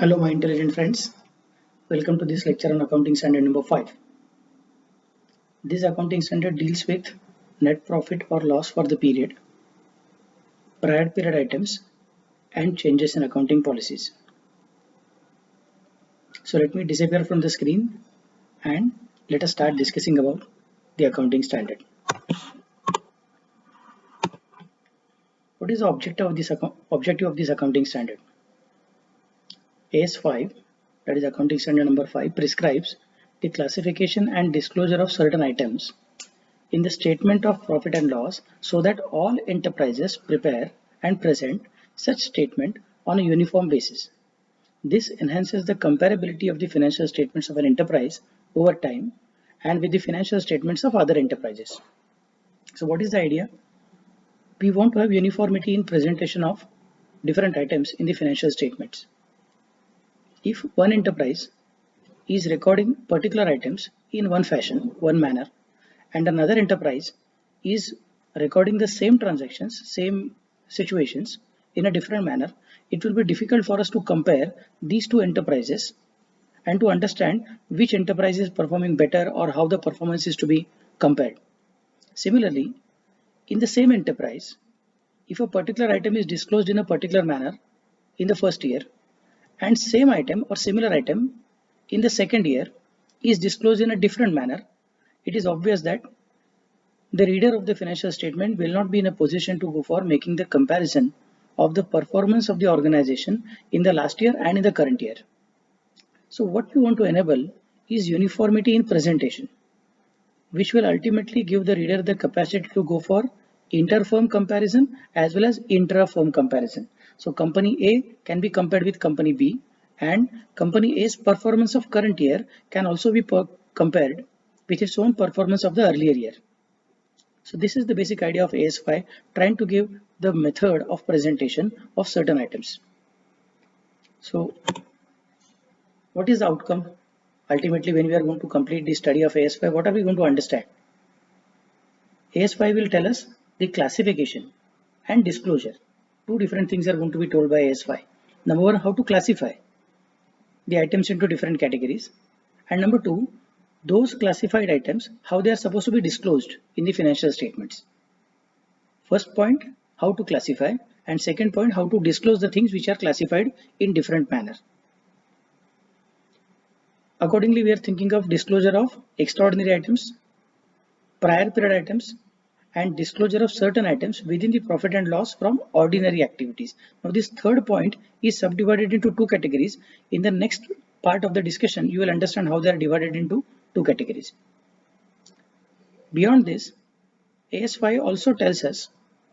Hello, my intelligent friends. Welcome to this lecture on accounting standard number 5. This accounting standard deals with net profit or loss for the period, prior period items, and changes in accounting policies. So let me disappear from the screen and let us start discussing about the accounting standard. What is the objective of this accounting standard? AS5, that is accounting standard number 5, prescribes the classification and disclosure of certain items in the statement of profit and loss so that all enterprises prepare and present such statement on a uniform basis. This enhances the comparability of the financial statements of an enterprise over time and with the financial statements of other enterprises. So what is the idea? We want to have uniformity in presentation of different items in the financial statements. If one enterprise is recording particular items in one fashion, one manner, and another enterprise is recording the same transactions, same situations in a different manner, it will be difficult for us to compare these two enterprises and to understand which enterprise is performing better or how the performance is to be compared. Similarly, in the same enterprise, if a particular item is disclosed in a particular manner in the first year and same item or similar item in the second year is disclosed in a different manner, it is obvious that the reader of the financial statement will not be in a position to go for making the comparison of the performance of the organization in the last year and in the current year. So what we want to enable is uniformity in presentation, which will ultimately give the reader the capacity to go for inter-firm comparison as well as intra-firm comparison. So company A can be compared with company B, and company A's performance of current year can also be compared with its own performance of the earlier year. So this is the basic idea of AS5, trying to give the method of presentation of certain items. So what is the outcome? Ultimately, when we are going to complete the study of AS5, what are we going to understand? AS5 will tell us the classification and disclosure. Two different things are going to be told by AS5. Number one, how to classify the items into different categories. And number two, those classified items, how they are supposed to be disclosed in the financial statements. First point, how to classify, and second point, how to disclose the things which are classified in different manner. Accordingly, we are thinking of disclosure of extraordinary items, prior period items, and disclosure of certain items within the profit and loss from ordinary activities. Now this third point is subdivided into two categories. In the next part of the discussion, you will understand how they are divided into two categories. Beyond this, AS5 also tells us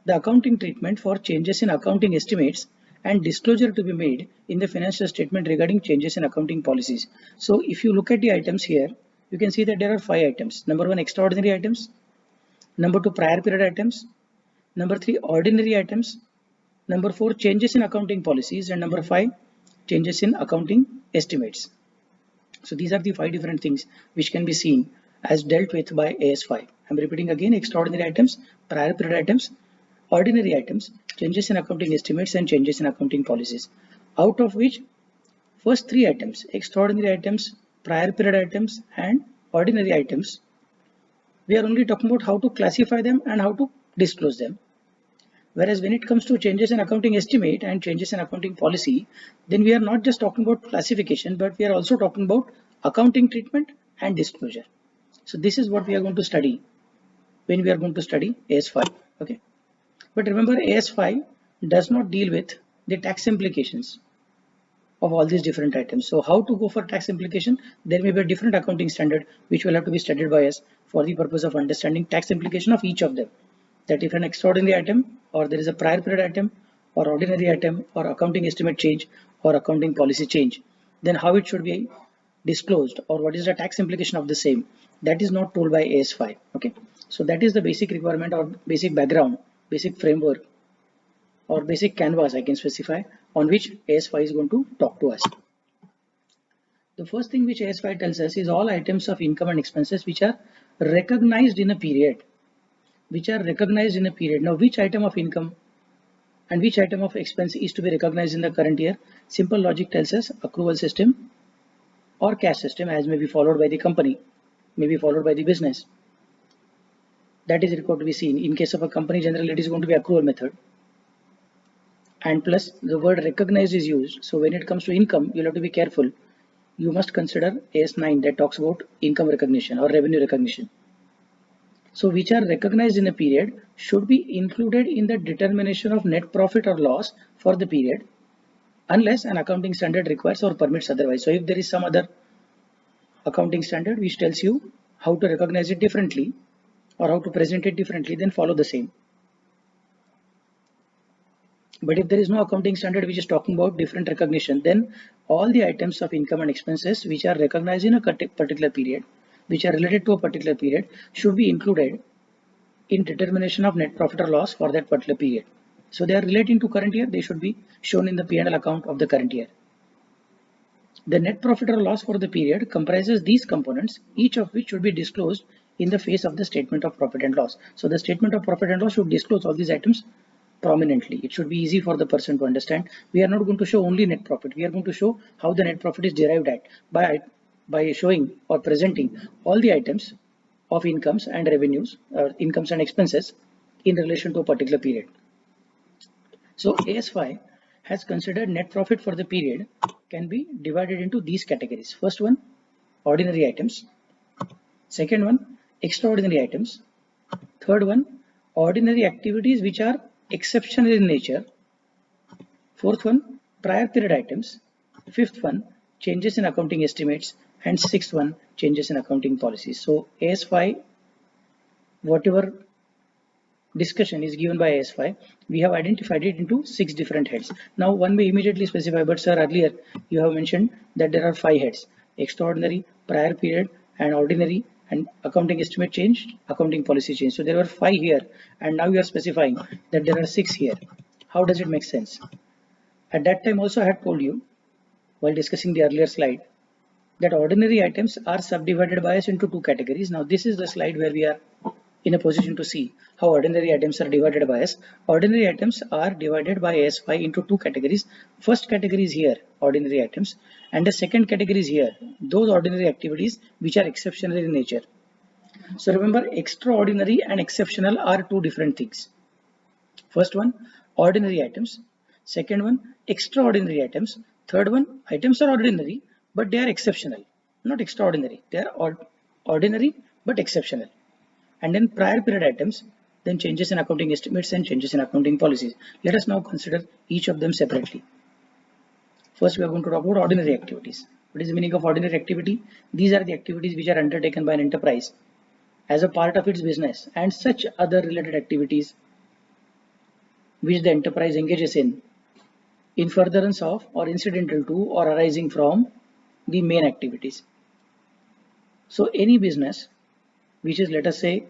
the accounting treatment for changes in accounting estimates and disclosure to be made in the financial statement regarding changes in accounting policies. So if you look at the items here, you can see that there are 5 items. Number 1, extraordinary items. Number 2, prior period items. Number 3, ordinary items. Number 4, changes in accounting policies. And number 5, changes in accounting estimates. So these are the 5 different things which can be seen as dealt with by AS5. I'm repeating again: extraordinary items, prior period items, ordinary items, changes in accounting estimates, and changes in accounting policies. Out of which, first 3 items, extraordinary items, prior period items, and ordinary items, we are only talking about how to classify them and how to disclose them. Whereas when it comes to changes in accounting estimate and changes in accounting policy, then we are not just talking about classification, but we are also talking about accounting treatment and disclosure. So this is what we are going to study when we are going to study AS5. Okay. But remember, AS5 does not deal with the tax implications of all these different items. So how to go for tax implication? There may be a different accounting standard which will have to be studied by us for the purpose of understanding tax implication of each of them. That if an extraordinary item, or there is a prior period item, or ordinary item, or accounting estimate change, or accounting policy change, then how it should be disclosed, or what is the tax implication of the same, that is not told by AS5. Okay, so that is the basic requirement or basic background, basic framework, or basic canvas I can specify on which AS5 is going to talk to us. The first thing which AS5 tells us is all items of income and expenses which are recognized in a period. Now, which item of income? And which item of expense is to be recognized in the current year? Simple logic tells us accrual system or cash system, as may be followed by the company, may be followed by the business. That is required to be seen. In case of a company, generally it is going to be accrual method. And plus the word recognized is used. So when it comes to income, you'll have to be careful. You must consider AS9 that talks about income recognition or revenue recognition. So which are recognized in a period should be included in the determination of net profit or loss for the period, unless an accounting standard requires or permits otherwise. So if there is some other accounting standard which tells you how to recognize it differently or how to present it differently, then follow the same. But if there is no accounting standard which is talking about different recognition, then all the items of income and expenses which are recognized in a particular period, which are related to a particular period, should be included in determination of net profit or loss for that particular period. So they are relating to current year, they should be shown in the P&L account of the current year. The net profit or loss for the period comprises these components, each of which should be disclosed in the face of the statement of profit and loss. So the statement of profit and loss should disclose all these items prominently. It should be easy for the person to understand. We are not going to show only net profit. We are going to show how the net profit is derived at by showing or presenting all the items of incomes and revenues, incomes and expenses in relation to a particular period. So AS5 has considered net profit for the period can be divided into these categories. First one, ordinary items. Second one, extraordinary items. Third one, ordinary activities which are exceptional in nature. Fourth one, prior period items. Fifth one, changes in accounting estimates. And sixth one, changes in accounting policies. So AS5, whatever discussion is given by AS5, we have identified it into 6 different heads. Now one may immediately specify, but sir, earlier you have mentioned that there are 5 heads: extraordinary, prior period, and ordinary, and accounting estimate change, accounting policy change. So there were 5 here, and now you are specifying that there are 6 here. How does it make sense? At that time also I had told you, while discussing the earlier slide, that ordinary items are subdivided by us into 2 categories. Now this is the slide where we are in a position to see how ordinary items are divided by us. Ordinary items are divided by AS5 into 2 categories. First category is here, ordinary items, and the second category is here, those ordinary activities which are exceptional in nature. So remember, extraordinary and exceptional are 2 different things. First one, ordinary items. Second one, extraordinary items. Third one, items are ordinary, but they are exceptional, not extraordinary. They are ordinary but exceptional. And then prior period items, then changes in accounting estimates and changes in accounting policies. Let us now consider each of them separately. First, we are going to talk about ordinary activities. What is the meaning of ordinary activity? These are the activities which are undertaken by an enterprise as a part of its business, and such other related activities which the enterprise engages in furtherance of or incidental to or arising from the main activities. So any business which is, let us say,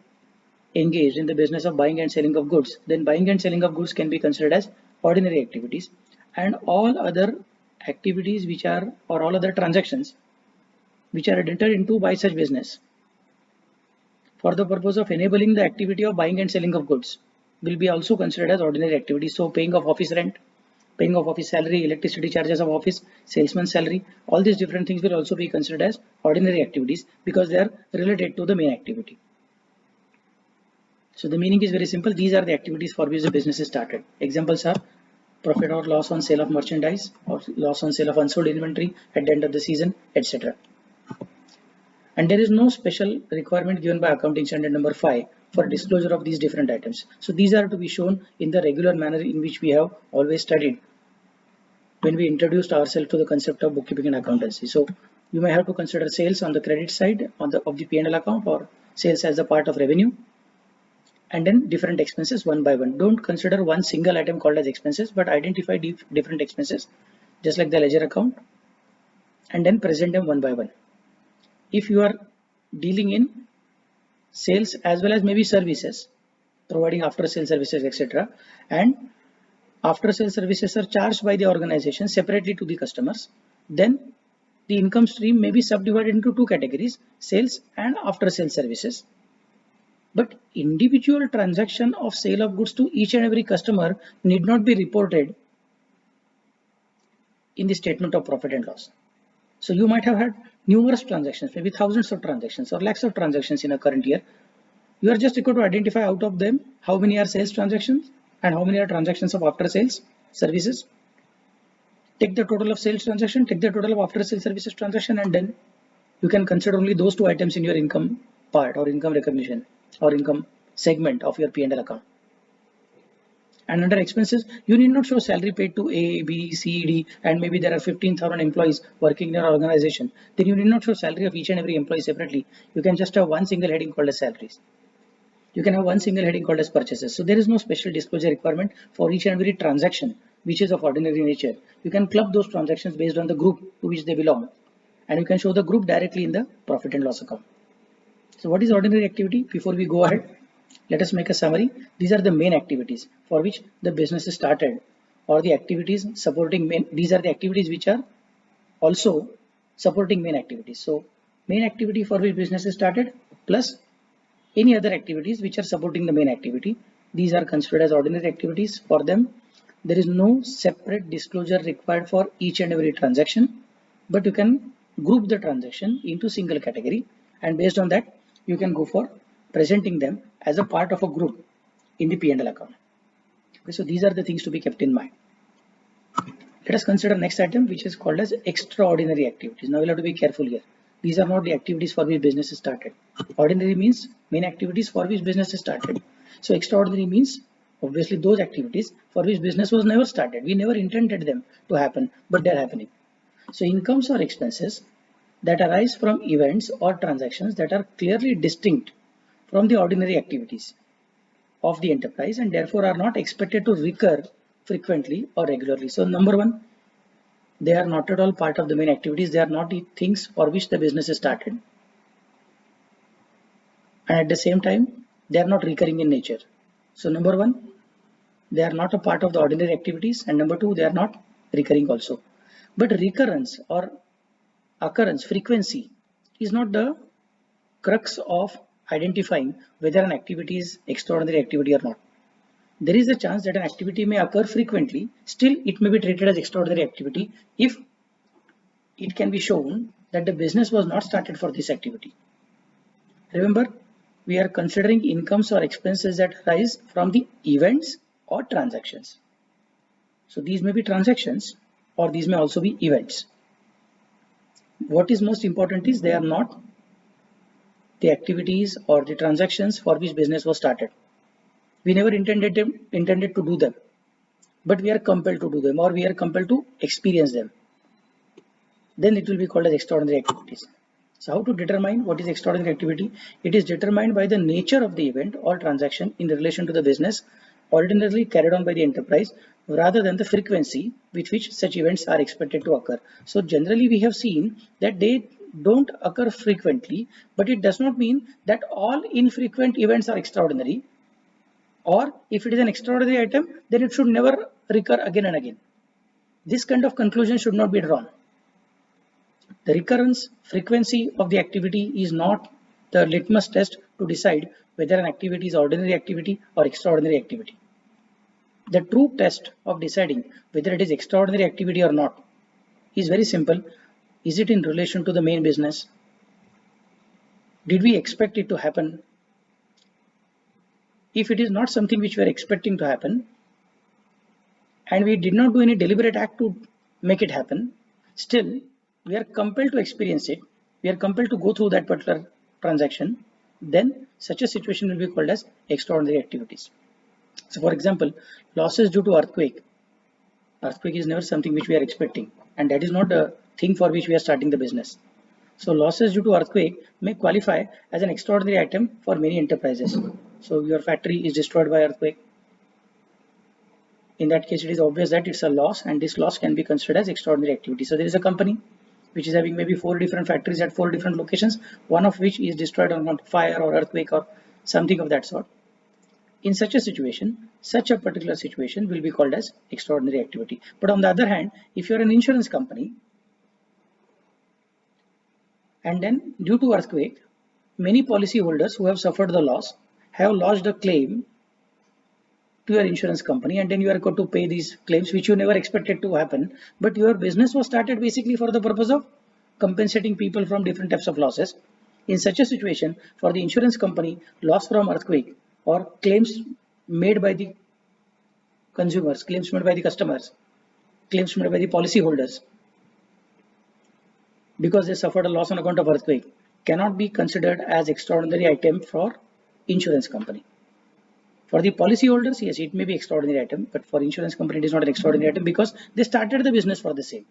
engaged in the business of buying and selling of goods, then buying and selling of goods can be considered as ordinary activities, and all other activities which are, or all other transactions which are entered into by such business for the purpose of enabling the activity of buying and selling of goods will be also considered as ordinary activities. So paying of office rent, paying of office salary, electricity charges of office, salesman's salary, all these different things will also be considered as ordinary activities because they are related to the main activity. So the meaning is very simple. These are the activities for which the business is started. Examples are profit or loss on sale of merchandise, or loss on sale of unsold inventory at the end of the season, etc. And there is no special requirement given by accounting standard number 5 for disclosure of these different items. So these are to be shown in the regular manner in which we have always studied when we introduced ourselves to the concept of bookkeeping and accountancy. So you may have to consider sales on the credit side of the P&L account, or sales as a part of revenue, and then different expenses one by one. Don't consider one single item called as expenses, but identify different expenses just like the ledger account, and then present them one by one. If you are dealing in sales as well as maybe services, providing after sale services, etc., and after sale services are charged by the organization separately to the customers, then the income stream may be subdivided into 2 categories, sales and after sale services. But individual transaction of sale of goods to each and every customer need not be reported in the statement of profit and loss. So you might have had numerous transactions, maybe thousands of transactions or lakhs of transactions in a current year. You are just required to identify out of them how many are sales transactions and how many are transactions of after sales services. Take the total of sales transaction, take the total of after sales services transaction, and then you can consider only those two items in your income part or income recognition or income segment of your P&L account. And under expenses, you need not show salary paid to A, B, C, D, and maybe there are 15,000 employees working in your organization. Then you need not show salary of each and every employee separately. You can just have one single heading called as salaries. You can have one single heading called as purchases. So there is no special disclosure requirement for each and every transaction which is of ordinary nature. You can club those transactions based on the group to which they belong, and you can show the group directly in the profit and loss account. So what is ordinary activity? Before we go ahead, let us make a summary. These are the main activities for which the business is started, or the activities supporting main. These are the activities which are also supporting main activities. So main activity for which business is started plus any other activities which are supporting the main activity. These are considered as ordinary activities. For them, there is no separate disclosure required for each and every transaction, but you can group the transaction into single category, and based on that, you can go for presenting them as a part of a group in the P&L account. Okay, so these are the things to be kept in mind. Let us consider next item, which is called as extraordinary activities. Now we'll have to be careful here. These are not the activities for which business is started. Ordinary means main activities for which business is started. So extraordinary means obviously those activities for which business was never started. We never intended them to happen, but they're happening. So incomes or expenses that arise from events or transactions that are clearly distinct from the ordinary activities of the enterprise and therefore are not expected to recur frequently or regularly. So number one, they are not at all part of the main activities. They are not the things for which the business is started. And at the same time, they are not recurring in nature. So number one, they are not a part of the ordinary activities, and number two, they are not recurring also. But recurrence or occurrence, frequency, is not the crux of identifying whether an activity is extraordinary activity or not. There is a chance that an activity may occur frequently, still it may be treated as extraordinary activity if it can be shown that the business was not started for this activity. Remember, we are considering incomes or expenses that arise from the events or transactions. So these may be transactions or these may also be events. What is most important is they are not the activities or the transactions for which business was started. We never intended to do them, but we are compelled to do them or we are compelled to experience them. Then it will be called as extraordinary activities. So how to determine what is extraordinary activity? It is determined by the nature of the event or transaction in relation to the business ordinarily carried on by the enterprise rather than the frequency with which such events are expected to occur. So generally we have seen that they don't occur frequently, but it does not mean that all infrequent events are extraordinary, or if it is an extraordinary item, then it should never recur again and again. This kind of conclusion should not be drawn. The recurrence frequency of the activity is not the litmus test to decide whether an activity is ordinary activity or extraordinary activity. The true test of deciding whether it is extraordinary activity or not is very simple. Is it in relation to the main business? Did we expect it to happen? If it is not something which we are expecting to happen and we did not do any deliberate act to make it happen, still we are compelled to experience it, we are compelled to go through that particular transaction, then such a situation will be called as extraordinary activities. So for example, losses due to earthquake. Earthquake is never something which we are expecting, and that is not the thing for which we are starting the business. So losses due to earthquake may qualify as an extraordinary item for many enterprises. So your factory is destroyed by earthquake. In that case, it is obvious that it's a loss, and this loss can be considered as extraordinary activity. So there is a company which is having maybe 4 different factories at 4 different locations, one of which is destroyed on fire or earthquake or something of that sort. In such a situation, such a particular situation will be called as extraordinary activity. But on the other hand, if you're an insurance company and then due to earthquake, many policyholders who have suffered the loss have lodged a claim to your insurance company, and then you are going to pay these claims which you never expected to happen, but your business was started basically for the purpose of compensating people from different types of losses. In such a situation, for the insurance company, loss from earthquake or claims made by the consumers, claims made by the customers, claims made by the policyholders because they suffered a loss on account of earthquake cannot be considered as extraordinary item for insurance company. For the policyholders, yes, it may be extraordinary item, but for insurance company, it is not an extraordinary item because they started the business for the same.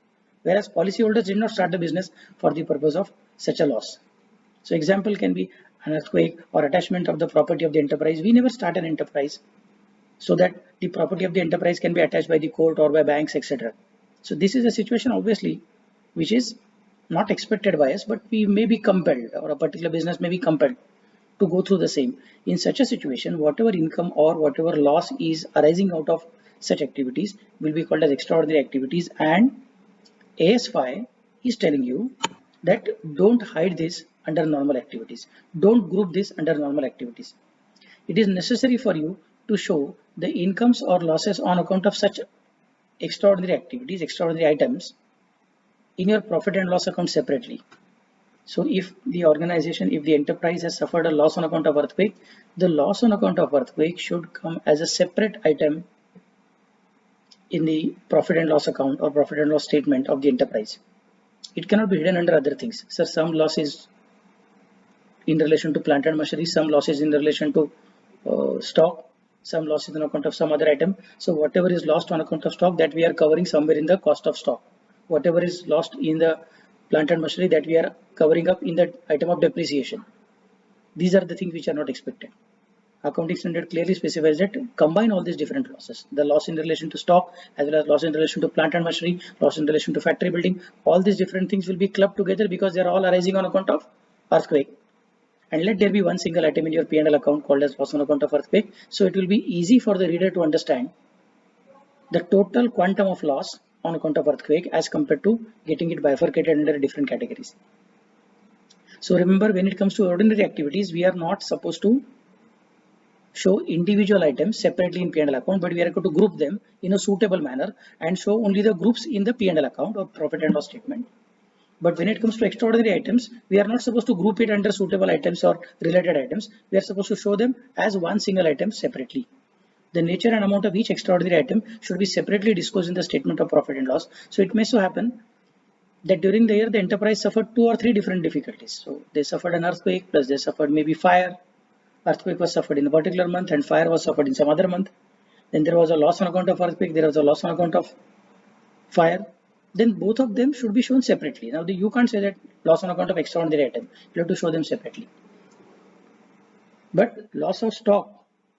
Whereas policyholders did not start the business for the purpose of such a loss. So example can be an earthquake or attachment of the property of the enterprise. We never start an enterprise so that the property of the enterprise can be attached by the court or by banks, etc. So this is a situation obviously which is not expected by us, but we may be compelled, or a particular business may be compelled to go through the same. In such a situation, whatever income or whatever loss is arising out of such activities will be called as extraordinary activities, and AS5 is telling you that don't hide this under normal activities. Don't group this under normal activities. It is necessary for you to show the incomes or losses on account of such extraordinary activities, extraordinary items in your profit and loss account separately. So if the organization, if the enterprise has suffered a loss on account of earthquake, the loss on account of earthquake should come as a separate item in the profit and loss account or profit and loss statement of the enterprise. It cannot be hidden under other things. So some loss is in relation to plant and machinery, some losses in relation to stock, some losses on account of some other item. So whatever is lost on account of stock, that we are covering somewhere in the cost of stock. Whatever is lost in the plant and machinery, that we are covering up in the item of depreciation. These are the things which are not expected. Accounting standard clearly specifies that combine all these different losses. The loss in relation to stock, as well as loss in relation to plant and machinery, loss in relation to factory building, all these different things will be clubbed together because they are all arising on account of earthquake. And let there be one single item in your P&L account called as loss on account of earthquake. So it will be easy for the reader to understand the total quantum of loss on account of earthquake as compared to getting it bifurcated under different categories. So remember, when it comes to ordinary activities, we are not supposed to show individual items separately in P&L account, but we are going to group them in a suitable manner and show only the groups in the P&L account or profit and loss statement. But when it comes to extraordinary items, we are not supposed to group it under suitable items or related items. We are supposed to show them as one single item separately. The nature and amount of each extraordinary item should be separately disclosed in the statement of profit and loss. So it may so happen that during the year, the enterprise suffered 2 or 3 different difficulties. So they suffered an earthquake, plus they suffered maybe fire. Earthquake was suffered in a particular month and fire was suffered in some other month. Then there was a loss on account of earthquake, there was a loss on account of fire. Then both of them should be shown separately. Now you can't say that loss on account of extraordinary item. You have to show them separately. But loss of stock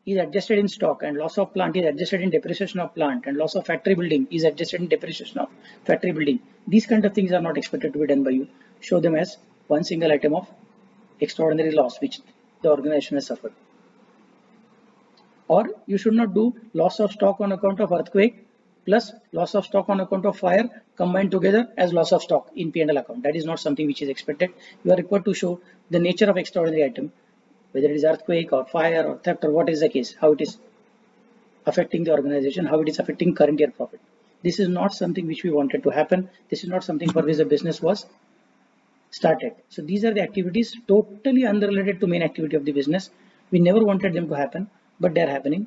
is adjusted in stock, and loss of plant is adjusted in depreciation of plant, and loss of factory building is adjusted in depreciation of factory building. These kind of things are not expected to be done by you. Show them as one single item of extraordinary loss which the organization has suffered. Or you should not do loss of stock on account of earthquake plus loss of stock on account of fire combined together as loss of stock in P&L account. That is not something which is expected. You are required to show the nature of extraordinary item, whether it is earthquake or fire or theft or what is the case, how it is affecting the organization, how it is affecting current year profit. This is not something which we wanted to happen. This is not something for which the business was started. So these are the activities totally unrelated to main activity of the business. We never wanted them to happen, but they are happening.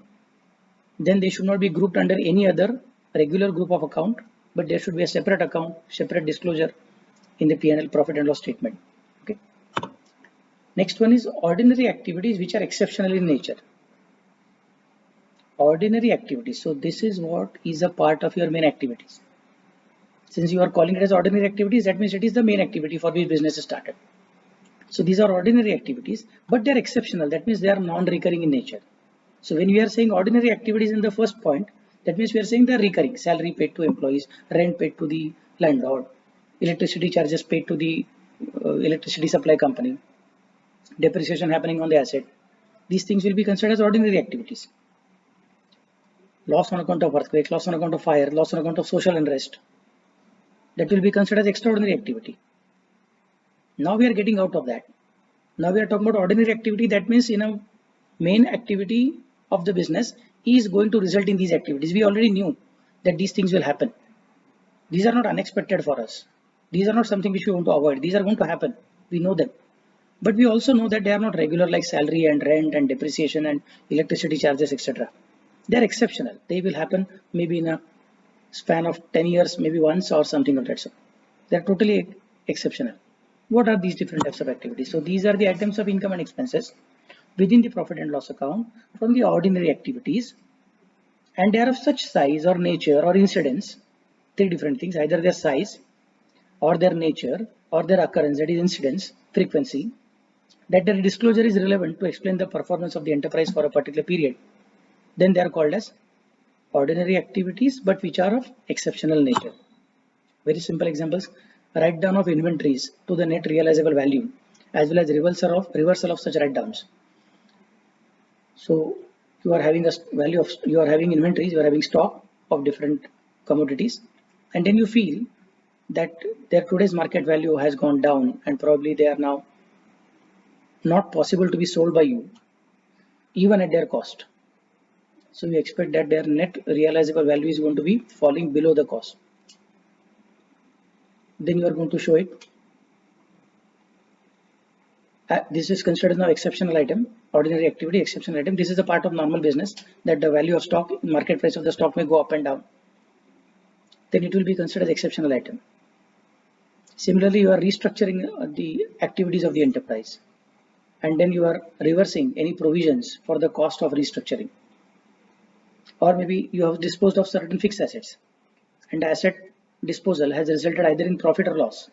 Then they should not be grouped under any other regular group of account, but there should be a separate account, separate disclosure in the P&L profit and loss statement. Okay. Next one is ordinary activities which are exceptional in nature. Ordinary activities. So this is what is a part of your main activities. Since you are calling it as ordinary activities, that means it is the main activity for which business is started. So these are ordinary activities, but they are exceptional. That means they are non-recurring in nature. So when we are saying ordinary activities in the first point, that means we are saying they are recurring. Salary paid to employees, rent paid to the landlord, electricity charges paid to the electricity supply company, depreciation happening on the asset. These things will be considered as ordinary activities. Loss on account of earthquake, loss on account of fire, loss on account of social unrest. That will be considered as extraordinary activity. Now we are getting out of that. Now we are talking about ordinary activity. That means in a main activity of the business is going to result in these activities. We already knew that these things will happen. These are not unexpected for us. These are not something which we want to avoid. These are going to happen. We know them. But we also know that they are not regular, like salary and rent and depreciation and electricity charges, etc. They are exceptional. They will happen maybe in a span of 10 years, maybe once or something of that sort. They are totally exceptional. What are these different types of activities? So these are the items of income and expenses within the profit and loss account from the ordinary activities, and they are of such size or nature or incidence, three different things, either their size or their nature or their occurrence, that is incidence, frequency, that their disclosure is relevant to explain the performance of the enterprise for a particular period. Then they are called as ordinary activities, but which are of exceptional nature. Very simple examples: write down of inventories to the net realizable value, as well as reversal of such write downs. So you are having a value of, you are having inventories, you are having stock of different commodities, and then you feel that their today's market value has gone down and probably they are now not possible to be sold by you even at their cost. So you expect that their net realizable value is going to be falling below the cost. Then you are going to show it. This is considered now exceptional item, ordinary activity, exceptional item. This is a part of normal business, that the value of stock, market price of the stock may go up and down. Then it will be considered as exceptional item. Similarly, you are restructuring the activities of the enterprise, and then you are reversing any provisions for the cost of restructuring. Or maybe you have disposed of certain fixed assets, and the asset disposal has resulted either in profit or loss.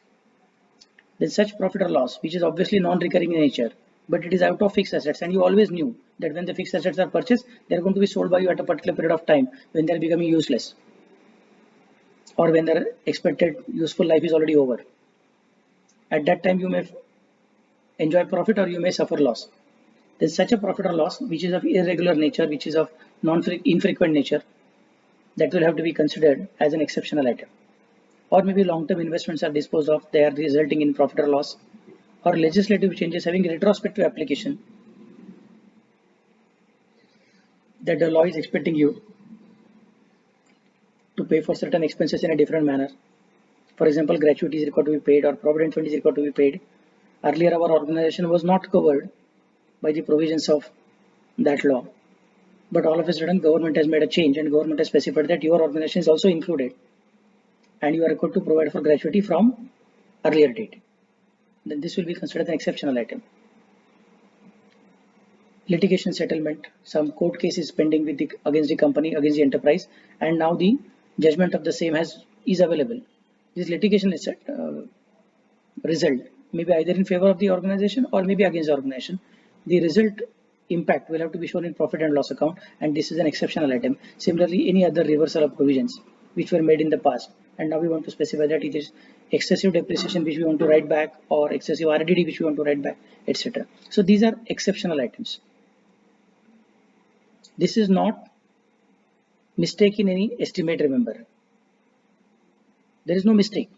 Then such profit or loss, which is obviously non-recurring in nature, but it is out of fixed assets, and you always knew that when the fixed assets are purchased, they are going to be sold by you at a particular period of time when they are becoming useless, or when their expected useful life is already over. At that time, you may enjoy profit or you may suffer loss. Then such a profit or loss, which is of irregular nature, which is of infrequent nature, that will have to be considered as an exceptional item. Or maybe long-term investments are disposed of, they are resulting in profit or loss, or legislative changes having retrospective application, that the law is expecting you to pay for certain expenses in a different manner. For example, gratuity is required to be paid, or provident fund is required to be paid. Earlier, our organization was not covered by the provisions of that law, but all of a sudden government has made a change, and government has specified that your organization is also included, and you are required to provide for gratuity from earlier date. Then this will be considered an exceptional item. Litigation settlement, some court case is pending with against the company, against the enterprise, and now the judgment of the same is available. This litigation result may be either in favor of the organization or maybe against the organization. The result impact will have to be shown in profit and loss account, and this is an exceptional item. Similarly, any other reversal of provisions which were made in the past, and now we want to specify that it is excessive depreciation which we want to write back, or excessive RDD which we want to write back, etc. So these are exceptional items. This is not mistake in any estimate, remember. There is no mistake.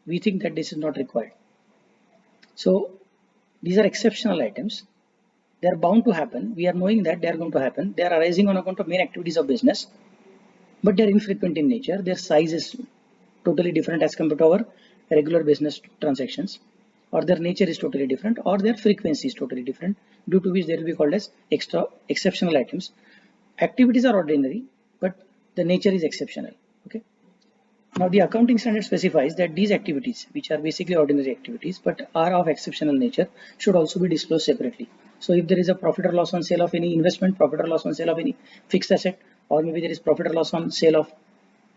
We think that this is not required. So these are exceptional items. They are bound to happen. We are knowing that they are going to happen. They are arising on account of main activities of business, but they are infrequent in nature. Their size is totally different as compared to our regular business transactions, or their nature is totally different, or their frequency is totally different, due to which they will be called as exceptional items. Activities are ordinary, but the nature is exceptional. Okay. Now the accounting standard specifies that these activities, which are basically ordinary activities but are of exceptional nature, should also be disclosed separately. So if there is a profit or loss on sale of any investment, profit or loss on sale of any fixed asset, or maybe there is profit or loss on sale of,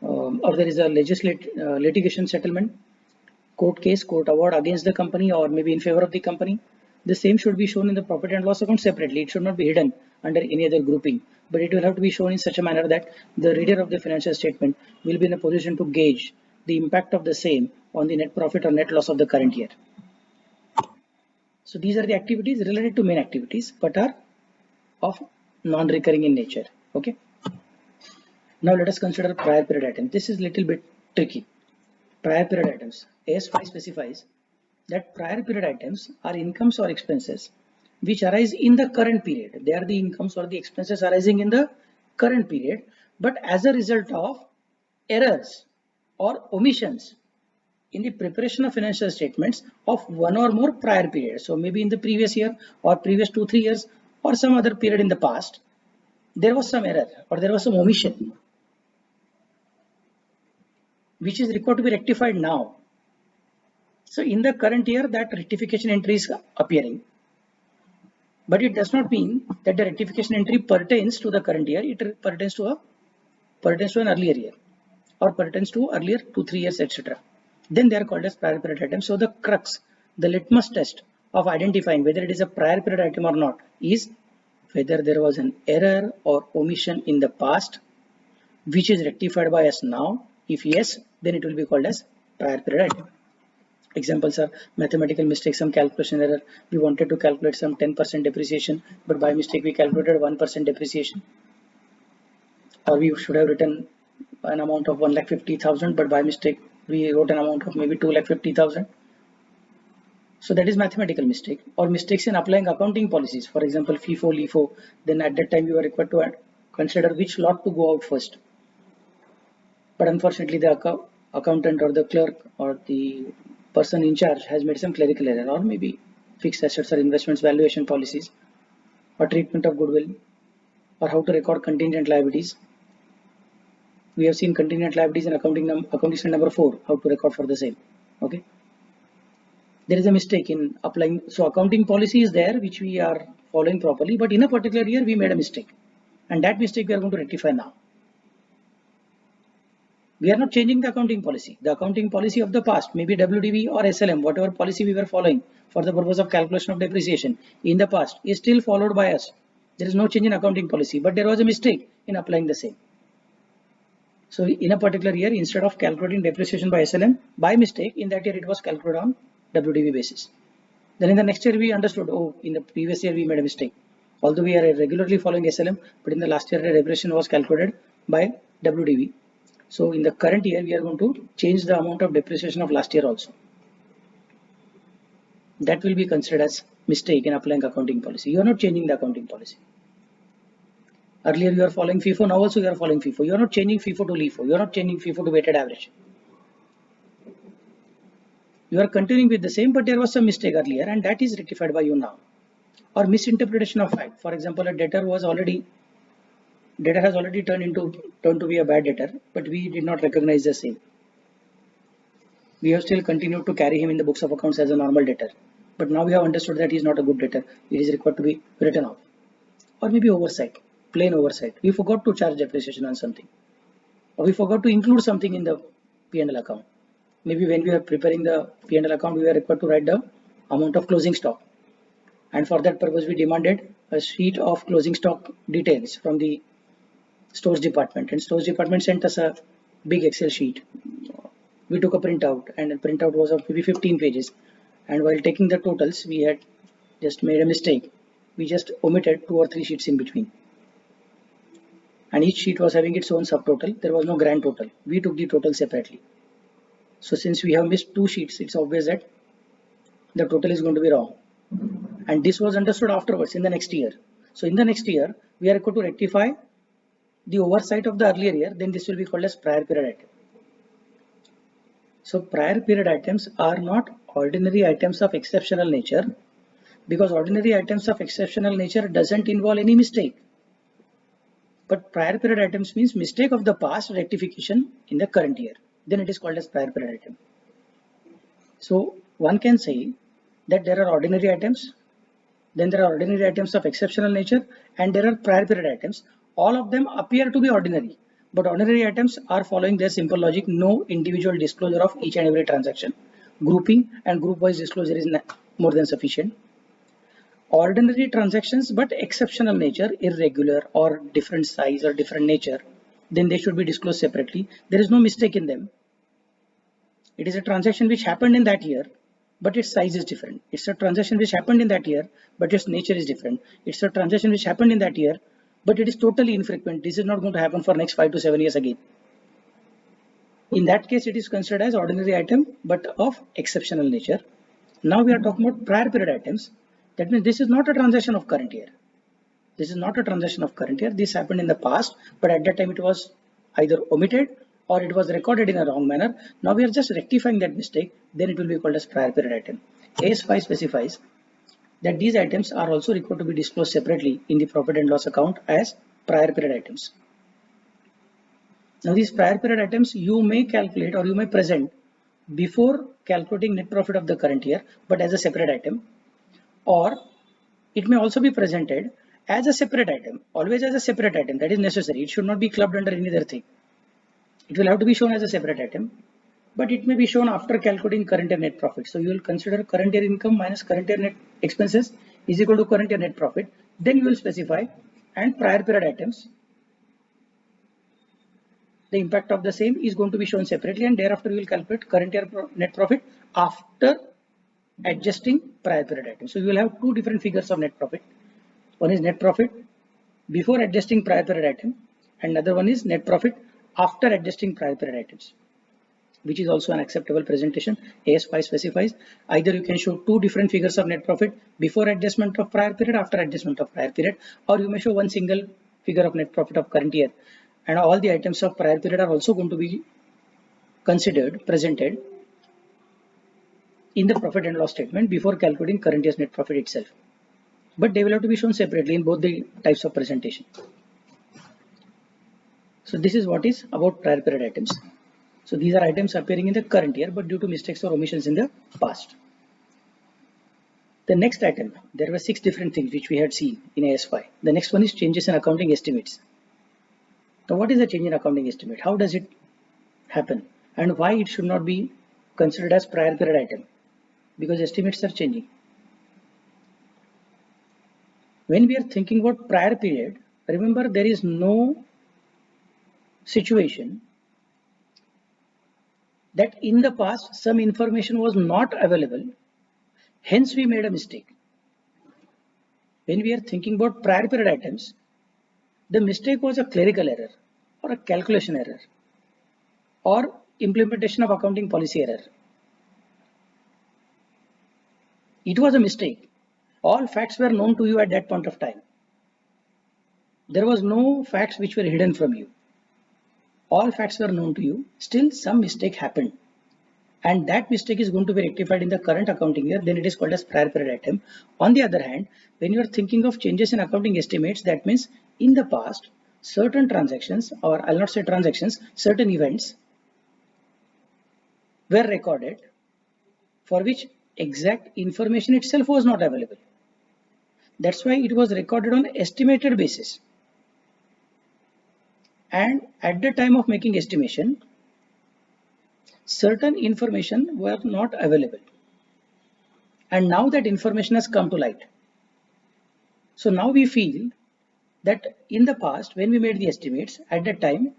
or there is a litigation settlement, court case, court award against the company, or maybe in favor of the company, the same should be shown in the profit and loss account separately. It should not be hidden under any other grouping, but it will have to be shown in such a manner that the reader of the financial statement will be in a position to gauge the impact of the same on the net profit or net loss of the current year. So these are the activities related to main activities but are of non-recurring in nature. Okay. Now let us consider prior period items. This is little bit tricky. Prior period items. AS5 specifies that prior period items are incomes or expenses which arise in the current period. They are the incomes or the expenses arising in the current period, but as a result of errors or omissions in the preparation of financial statements of one or more prior periods. So maybe in the previous year or previous 2-3 years or some other period in the past, there was some error or there was some omission, which is required to be rectified now. So in the current year, that rectification entry is appearing. But it does not mean that the rectification entry pertains to the current year. It pertains to an earlier year or pertains to earlier 2-3 years, etc. Then they are called as prior period items. So the crux, the litmus test of identifying whether it is a prior period item or not is whether there was an error or omission in the past which is rectified by us now. If yes, then it will be called as prior period item. Examples are mathematical mistake, some calculation error. We wanted to calculate some 10% depreciation, but by mistake we calculated 1% depreciation. Or we should have written an amount of 1,50,000, but by mistake we wrote an amount of maybe 2,50,000. So that is mathematical mistake. Or mistakes in applying accounting policies. For example, FIFO, LIFO. Then at that time you were required to consider which lot to go out first. But unfortunately the accountant or the clerk or the person in charge has made some clerical error, or maybe fixed assets or investments valuation policies, or treatment of goodwill, or how to record contingent liabilities. We have seen contingent liabilities in accounting number 4, how to record for the same. Okay. There is a mistake in applying. So accounting policy is there, which we are following properly, but in a particular year we made a mistake, and that mistake we are going to rectify now. We are not changing the accounting policy. The accounting policy of the past, maybe WDV or SLM, whatever policy we were following for the purpose of calculation of depreciation in the past, is still followed by us. There is no change in accounting policy, but there was a mistake in applying the same. So in a particular year, instead of calculating depreciation by SLM, by mistake, in that year it was calculated on WDV basis. Then in the next year we understood, oh, in the previous year we made a mistake. Although we are regularly following SLM, but in the last year the depreciation was calculated by WDV. So in the current year, we are going to change the amount of depreciation of last year also. That will be considered as mistake in applying accounting policy. You are not changing the accounting policy. Earlier you are following FIFO, now also you are following FIFO. You are not changing FIFO to LIFO. You are not changing FIFO to weighted average. You are continuing with the same, but there was some mistake earlier, and that is rectified by you now. Or misinterpretation of fact. For example, a debtor has already turned to be a bad debtor, but we did not recognize the same. We have still continued to carry him in the books of accounts as a normal debtor, but now we have understood that he is not a good debtor. It is required to be written off. Or maybe oversight, plain oversight. We forgot to charge depreciation on something, or we forgot to include something in the P&L account. Maybe when we are preparing the P&L account, we were required to write the amount of closing stock, and for that purpose we demanded a sheet of closing stock details from the stores department, and stores department sent us a big Excel sheet. We took a printout, and the printout was of maybe 15 pages, and while taking the totals we had just made a mistake. We just omitted 2 or 3 sheets in between, and each sheet was having its own subtotal. There was no grand total. We took the total separately. So since we have missed 2 sheets, it's obvious that the total is going to be wrong, and this was understood afterwards in the next year. So in the next year we are going to rectify the oversight of the earlier year. Then this will be called as prior period item. So prior period items are not ordinary items of exceptional nature, because ordinary items of exceptional nature doesn't involve any mistake. But prior period items means mistake of the past, rectification in the current year. Then it is called as prior period item. So one can say that there are ordinary items, then there are ordinary items of exceptional nature, and there are prior period items. All of them appear to be ordinary, but ordinary items are following their simple logic: no individual disclosure of each and every transaction. Grouping and group wise disclosure is more than sufficient. Ordinary transactions but exceptional nature, irregular or different size or different nature, then they should be disclosed separately. There is no mistake in them. It is a transaction which happened in that year, but its size is different. It's a transaction which happened in that year, but its nature is different. It's a transaction which happened in that year, but it is totally infrequent. This is not going to happen for next 5 to 7 years again. In that case, it is considered as ordinary item, but of exceptional nature. Now we are talking about prior period items, That means this is not a transaction of current year. This is not a transaction of current year. This happened in the past, but at that time it was either omitted or it was recorded in a wrong manner. Now we are just rectifying that mistake. Then it will be called as prior period item. AS5 specifies that these items are also required to be disclosed separately in the profit and loss account as prior period items. Now these prior period items you may calculate or you may present before calculating net profit of the current year, but as a separate item, or it may also be presented as a separate item, always as a separate item. That is necessary. It should not be clubbed under any other thing. It will have to be shown as a separate item, but it may be shown after calculating current year net profit. So you will consider current year income minus current year net expenses is equal to current year net profit. Then you will specify and prior period items. The impact of the same is going to be shown separately, and thereafter you will calculate current year net profit after adjusting prior period items. So you will have two different figures of net profit. One is net profit before adjusting prior period item, and another one is net profit after adjusting prior period items, which is also an acceptable presentation. AS5 specifies either you can show two different figures of net profit before adjustment of prior period, after adjustment of prior period, or you may show one single figure of net profit of current year, and all the items of prior period are also going to be considered, presented in the profit and loss statement before calculating current year's net profit itself. But they will have to be shown separately in both the types of presentation. So this is what is about prior period items. So these are items appearing in the current year, but due to mistakes or omissions in the past. The next item, there were 6 different things which we had seen in AS5. The next one is changes in accounting estimates. Now what is a change in accounting estimate? How does it happen? And why it should not be considered as prior period item? Because estimates are changing. When we are thinking about prior period, remember there is no situation that in the past some information was not available, hence we made a mistake. When we are thinking about prior period items, the mistake was a clerical error or a calculation error or implementation of accounting policy error. It was a mistake. All facts were known to you at that point of time. There was no facts which were hidden from you. All facts were known to you. Still some mistake happened. And that mistake is going to be rectified in the current accounting year. Then it is called as prior period item. On the other hand, when you are thinking of changes in accounting estimates, that means in the past, certain transactions, or I'll not say transactions, certain events were recorded for which exact information itself was not available. That's why it was recorded on estimated basis. And at the time of making estimation, certain information were not available. And now that information has come to light. So now we feel that in the past, when we made the estimates, at that time,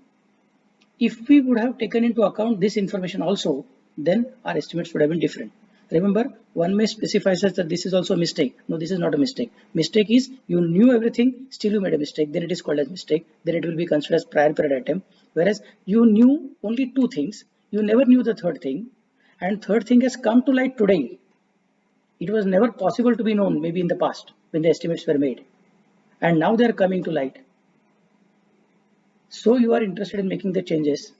if we would have taken into account this information also, then our estimates would have been different. Remember, one may specify such that this is also a mistake. No, this is not a mistake. Mistake is you knew everything, still you made a mistake. Then it is called as mistake. Then it will be considered as prior period item. Whereas you knew only 2 things. You never knew the third thing. And third thing has come to light today. It was never possible to be known maybe in the past when the estimates were made. And now they are coming to light. So you are interested in making the changes.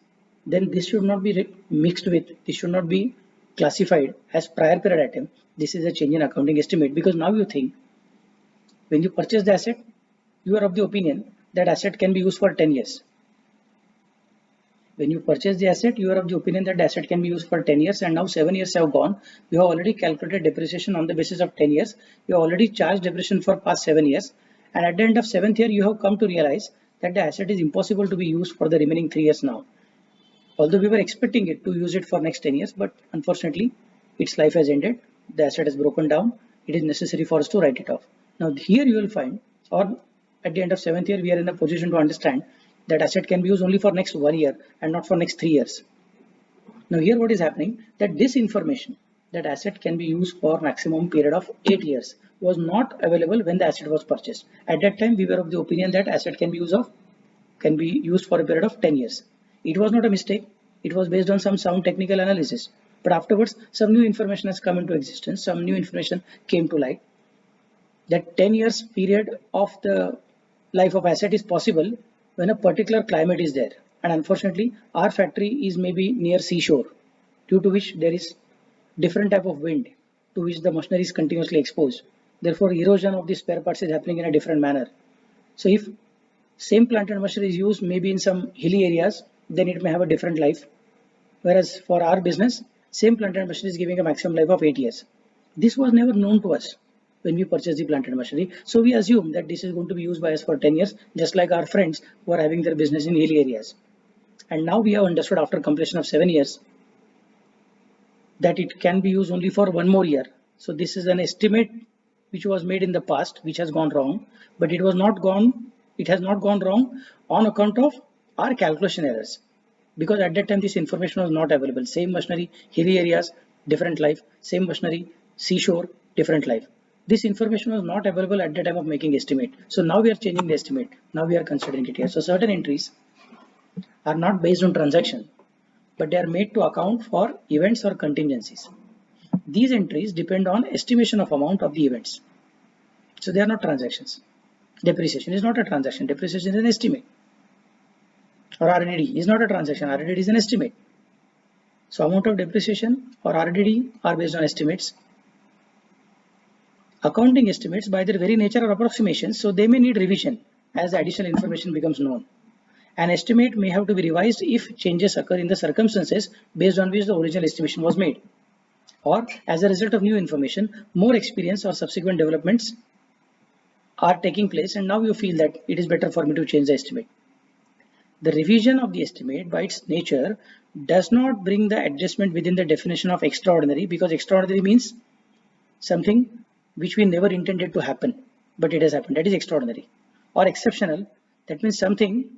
Then this should not be mixed with, this should not be classified as prior period item. This is a change in accounting estimate, because now you think when you purchase the asset, you are of the opinion that asset can be used for 10 years. When you purchase the asset, you are of the opinion that the asset can be used for 10 years, and now 7 years have gone. You have already calculated depreciation on the basis of 10 years. You have already charged depreciation for past 7 years. And at the end of 7th year, you have come to realize that the asset is impossible to be used for the remaining 3 years now. Although we were expecting it to use it for next 10 years, but unfortunately its life has ended. The asset has broken down. It is necessary for us to write it off. Now here you will find, or at the end of 7th year, we are in a position to understand that asset can be used only for next 1 year and not for next 3 years. Now here what is happening, that this information that asset can be used for maximum period of 8 years was not available when the asset was purchased. At that time we were of the opinion that asset can be used for a period of 10 years. It was not a mistake. It was based on some sound technical analysis. But afterwards, some new information has come into existence. Some new information came to light. that 10 years period of the life of asset is possible when a particular climate is there. And unfortunately, our factory is maybe near seashore, due to which there is different type of wind to which the machinery is continuously exposed. Therefore, erosion of the spare parts is happening in a different manner. So if same plant and machinery is used maybe in some hilly areas, then it may have a different life. Whereas for our business, same plant and machinery is giving a maximum life of 8 years. This was never known to us when we purchased the plant and machinery. So we assume that this is going to be used by us for 10 years, just like our friends who are having their business in hilly areas. And now we have understood after completion of 7 years that it can be used only for 1 more year. So this is an estimate which was made in the past, which has gone wrong, but it has not gone wrong on account of our calculation errors. Because at that time this information was not available. Same machinery, hilly areas, different life, same machinery, seashore, different life. This information was not available at the time of making estimate. So now we are changing the estimate. Now we are considering it here. So certain entries are not based on transaction, but they are made to account for events or contingencies. These entries depend on estimation of amount of the events. So they are not transactions. Depreciation is not a transaction. Depreciation is an estimate. Or RDD is not a transaction. RDD is an estimate. So amount of depreciation or RDD are based on estimates. Accounting estimates by their very nature are approximations, so they may need revision as additional information becomes known. An estimate may have to be revised if changes occur in the circumstances based on which the original estimation was made, or as a result of new information, more experience or subsequent developments are taking place, and now you feel that it is better for me to change the estimate. The revision of the estimate by its nature does not bring the adjustment within the definition of extraordinary, because extraordinary means something which we never intended to happen, but it has happened. That is extraordinary. Or exceptional, that means something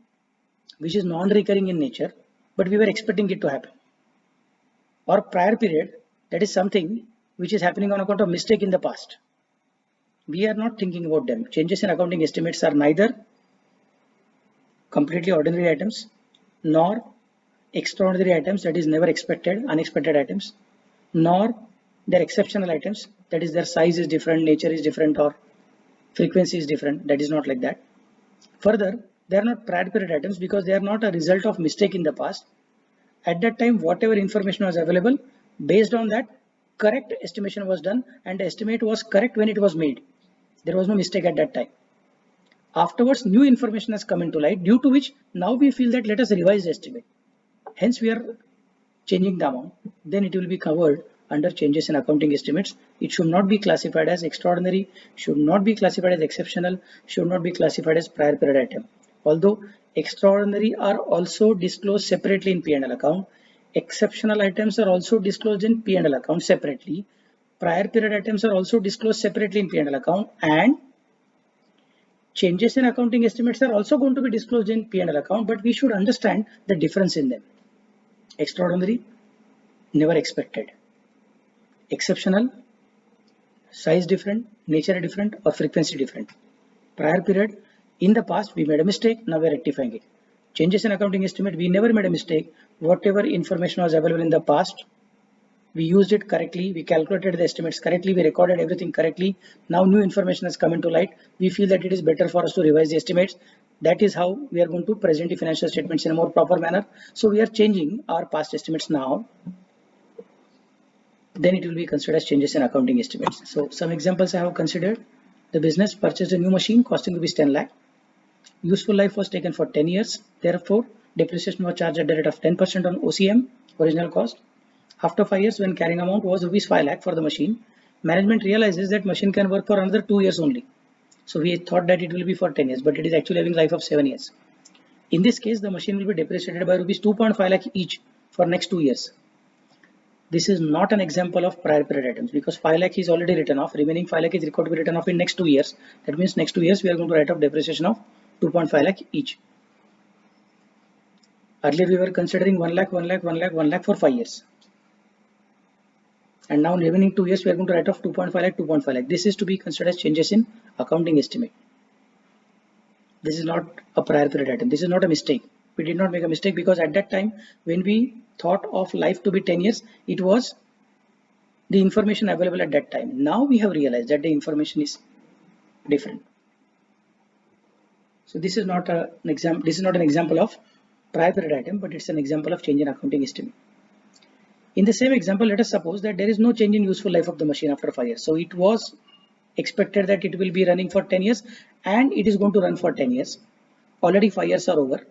which is non-recurring in nature, but we were expecting it to happen. Or prior period, that is something which is happening on account of mistake in the past. We are not thinking about them. Changes in accounting estimates are neither completely ordinary items nor extraordinary items, that is never expected, unexpected items, nor they're exceptional items, that is their size is different, nature is different, or frequency is different. That is not like that. Further, they are not prior period items because they are not a result of mistake in the past. At that time, whatever information was available, based on that, correct estimation was done, and the estimate was correct when it was made. There was no mistake at that time. Afterwards, new information has come into light, due to which now we feel that let us revise the estimate. Hence, we are changing the amount. Then it will be covered under changes in accounting estimates. It should not be classified as extraordinary, should not be classified as exceptional, should not be classified as prior period item. Although extraordinary are also disclosed separately in P&L account, exceptional items are also disclosed in P&L account separately, prior period items are also disclosed separately in P&L account, and changes in accounting estimates are also going to be disclosed in P&L account, but we should understand the difference in them. Extraordinary, never expected. Exceptional, size different, nature different, or frequency different. Prior period, in the past we made a mistake, now we are rectifying it. Changes in accounting estimate, we never made a mistake. Whatever information was available in the past, we used it correctly, we calculated the estimates correctly, we recorded everything correctly. Now new information has come into light. We feel that it is better for us to revise the estimates. That is how we are going to present the financial statements in a more proper manner. So we are changing our past estimates now. Then it will be considered as changes in accounting estimates. So some examples I have considered. The business purchased a new machine costing rupees 10 lakh. Useful life was taken for 10 years. Therefore, depreciation was charged at the rate of 10% on OCM, original cost. After 5 years, when carrying amount was rupees 5 lakh for the machine, management realizes that machine can work for another 2 years only. So we thought that it will be for 10 years, but it is actually having life of 7 years. In this case, the machine will be depreciated by rupees 2.5 lakh each for next 2 years. This is not an example of prior period items because 5 lakh is already written off. Remaining 5 lakh is required to be written off in next 2 years. That means next 2 years we are going to write off depreciation of 2.5 lakh each. Earlier we were considering 1 lakh, 1 lakh, 1 lakh, 1 lakh for 5 years. And now in remaining 2 years we are going to write off 2.5 lakh, 2.5 lakh. This is to be considered as changes in accounting estimate. This is not a prior period item. This is not a mistake. We did not make a mistake because at that time when we thought of life to be 10 years, it was the information available at that time. Now we have realized that the information is different. So this is not an example. This is not an example of prior period item, but it's an example of change in accounting estimate. In the same example, let us suppose that there is no change in useful life of the machine after 5 years. So it was expected that it will be running for 10 years and it is going to run for 10 years. Already 5 years are over.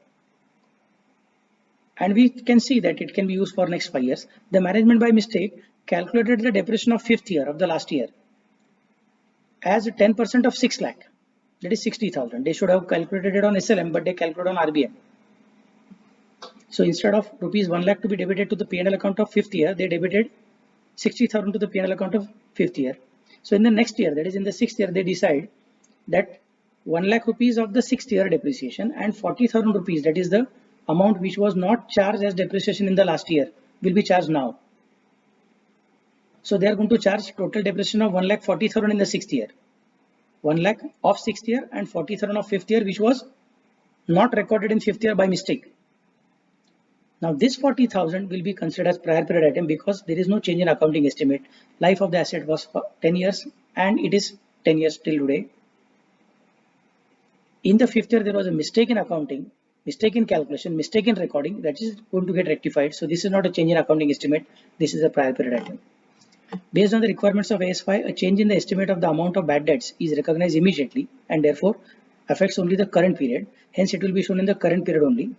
And we can see that it can be used for next 5 years. The management by mistake calculated the depreciation of 5th year of the last year as 10% of 6 lakh. That is 60,000. They should have calculated it on SLM, but they calculated on RBM. So instead of rupees 1 lakh to be debited to the P&L account of 5th year, they debited 60,000 to the P&L account of 5th year. So in the next year, that is in the 6th year, they decide that 1 lakh rupees of the 6th year depreciation and 40,000 rupees, that is the amount which was not charged as depreciation in the last year, will be charged now. So they are going to charge total depreciation of 1,40,000 in the 6th year. 1 lakh of 6th year and 40,000 of 5th year, which was not recorded in 5th year by mistake. Now this 40,000 will be considered as prior period item because there is no change in accounting estimate. Life of the asset was for 10 years and it is 10 years till today. In the 5th year, there was a mistake in accounting, mistake in calculation, mistake in recording, that is going to get rectified. So this is not a change in accounting estimate. This is a prior period item. Based on the requirements of AS5, a change in the estimate of the amount of bad debts is recognized immediately and therefore affects only the current period. Hence, it will be shown in the current period only.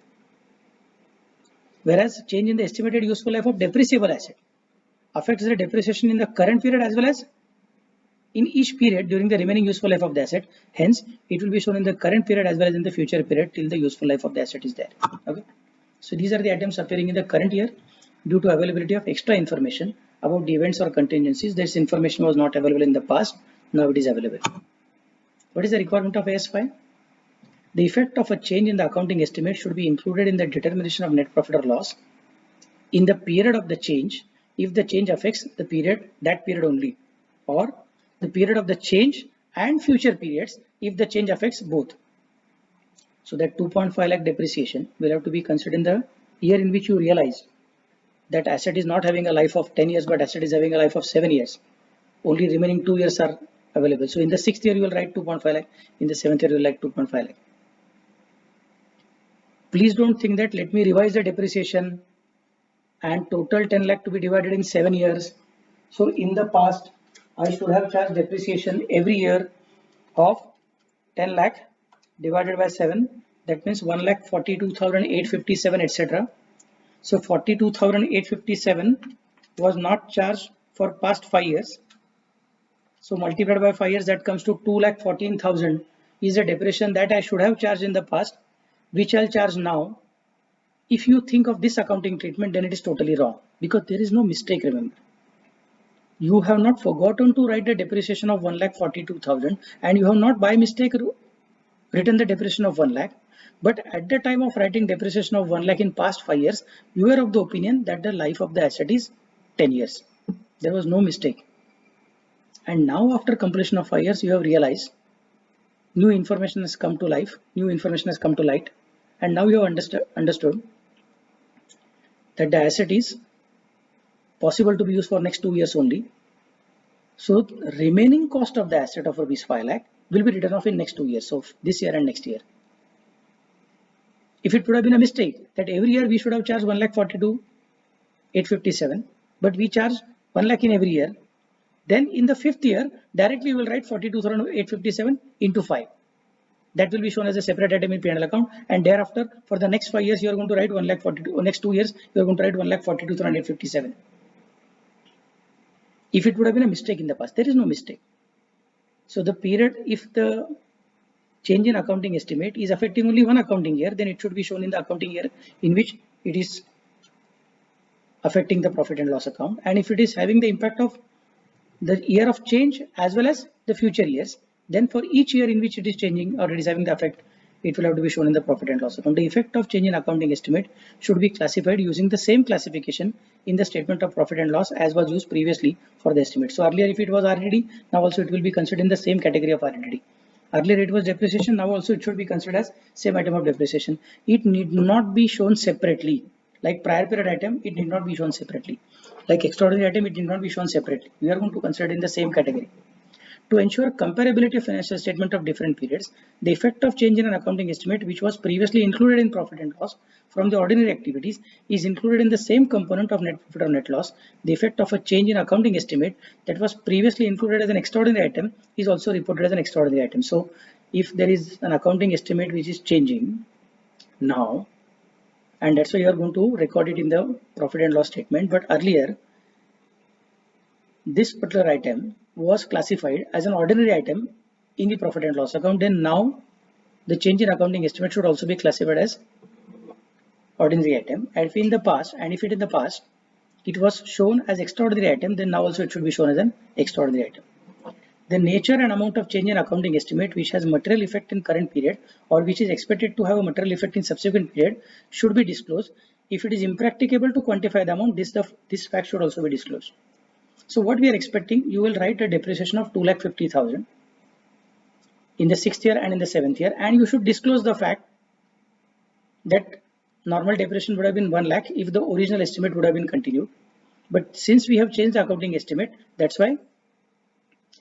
Whereas change in the estimated useful life of depreciable asset affects the depreciation in the current period as well as in each period during the remaining useful life of the asset. Hence, it will be shown in the current period as well as in the future period till the useful life of the asset is there. Okay. So these are the items appearing in the current year due to availability of extra information about the events or contingencies. This information was not available in the past. Now it is available. What is the requirement of AS5? The effect of a change in the accounting estimate should be included in the determination of net profit or loss in the period of the change if the change affects the period, that period only, or the period of the change and future periods if the change affects both. So that 2.5 lakh depreciation will have to be considered in the year in which you realize that asset is not having a life of 10 years, but asset is having a life of 7 years. Only remaining 2 years are available. So in the 6th year, you will write 2.5 lakh. In the 7th year, you will write 2.5 lakh. Please don't think that let me revise the depreciation and total 10 lakh to be divided in 7 years. So in the past, I should have charged depreciation every year of 10 lakh divided by 7. That means 1,42,857, etc. So 42,857 was not charged for past 5 years. So multiplied by 5 years, that comes to 2,14,000 is the depreciation that I should have charged in the past, which I'll charge now. If you think of this accounting treatment, then it is totally wrong because there is no mistake. Remember, you have not forgotten to write the depreciation of 1,42,000 and you have not by mistake written the depreciation of 1 lakh. But at the time of writing depreciation of 1 lakh in past 5 years, you were of the opinion that the life of the asset is 10 years. There was no mistake. And now after completion of 5 years, you have realized new information has come to life, new information has come to light. And now you have understood that the asset is possible to be used for next 2 years only. So remaining cost of the asset of rupees 5 lakh will be written off in next 2 years. So this year and next year. If it would have been a mistake that every year we should have charged 1,42,857, but we charge 1 lakh in every year, then in the 5th year, directly we will write 42,857 into 5. That will be shown as a separate item in P&L account, and thereafter for the next 5 years you are going to write 1,42,000, or next 2 years you are going to write 1,42,857. If it would have been a mistake in the past, there is no mistake. So the period, if the change in accounting estimate is affecting only one accounting year, then it should be shown in the accounting year in which it is affecting the profit and loss account. And if it is having the impact of the year of change as well as the future years, then for each year in which it is changing or it is having the effect, it will have to be shown in the profit and loss account. The effect of change in accounting estimate should be classified using the same classification in the statement of profit and loss as was used previously for the estimate. So earlier if it was RDD, now also it will be considered in the same category of RDD. Earlier it was depreciation, now also it should be considered as same item of depreciation. It need not be shown separately. Like prior period item, it need not be shown separately. Like extraordinary item, it need not be shown separately. We are going to consider it in the same category. To ensure comparability of financial statement of different periods, the effect of change in an accounting estimate which was previously included in profit and loss from the ordinary activities is included in the same component of net profit or net loss. The effect of a change in accounting estimate that was previously included as an extraordinary item is also reported as an extraordinary item. So if there is an accounting estimate which is changing now, and that's why you are going to record it in the profit and loss statement, but earlier this particular item was classified as an ordinary item in the profit and loss account, then now the change in accounting estimate should also be classified as ordinary item. And if in the past it was shown as extraordinary item, then now also it should be shown as an extraordinary item. The nature and amount of change in accounting estimate which has material effect in current period or which is expected to have a material effect in subsequent period should be disclosed. If it is impracticable to quantify the amount, this fact should also be disclosed. So what we are expecting, you will write a depreciation of 2,50,000 in the 6th year and in the 7th year, and you should disclose the fact that normal depreciation would have been 1 lakh if the original estimate would have been continued. But since we have changed the accounting estimate, that's why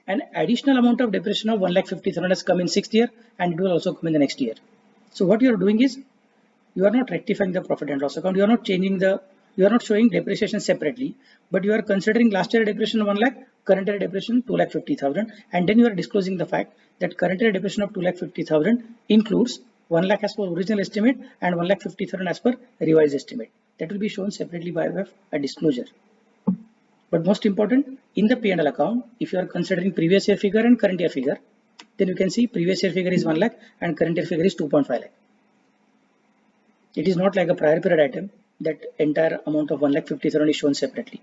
an additional amount of depreciation of 1,50,000 has come in 6th year and it will also come in the next year. So what you are doing is, you are not rectifying the profit and loss account, you are not showing depreciation separately, but you are considering last year depreciation of 1 lakh, current year depreciation 2,50,000, and then you are disclosing the fact that current year depreciation of 2,50,000 includes 1 lakh as per original estimate and 1,50,000 as per revised estimate. That will be shown separately by way of a disclosure. But most important, in the P&L account, if you are considering previous year figure and current year figure, then you can see previous year figure is 1 lakh and current year figure is 2.5 lakh. It is not like a prior period item that entire amount of 1,50,000 is shown separately.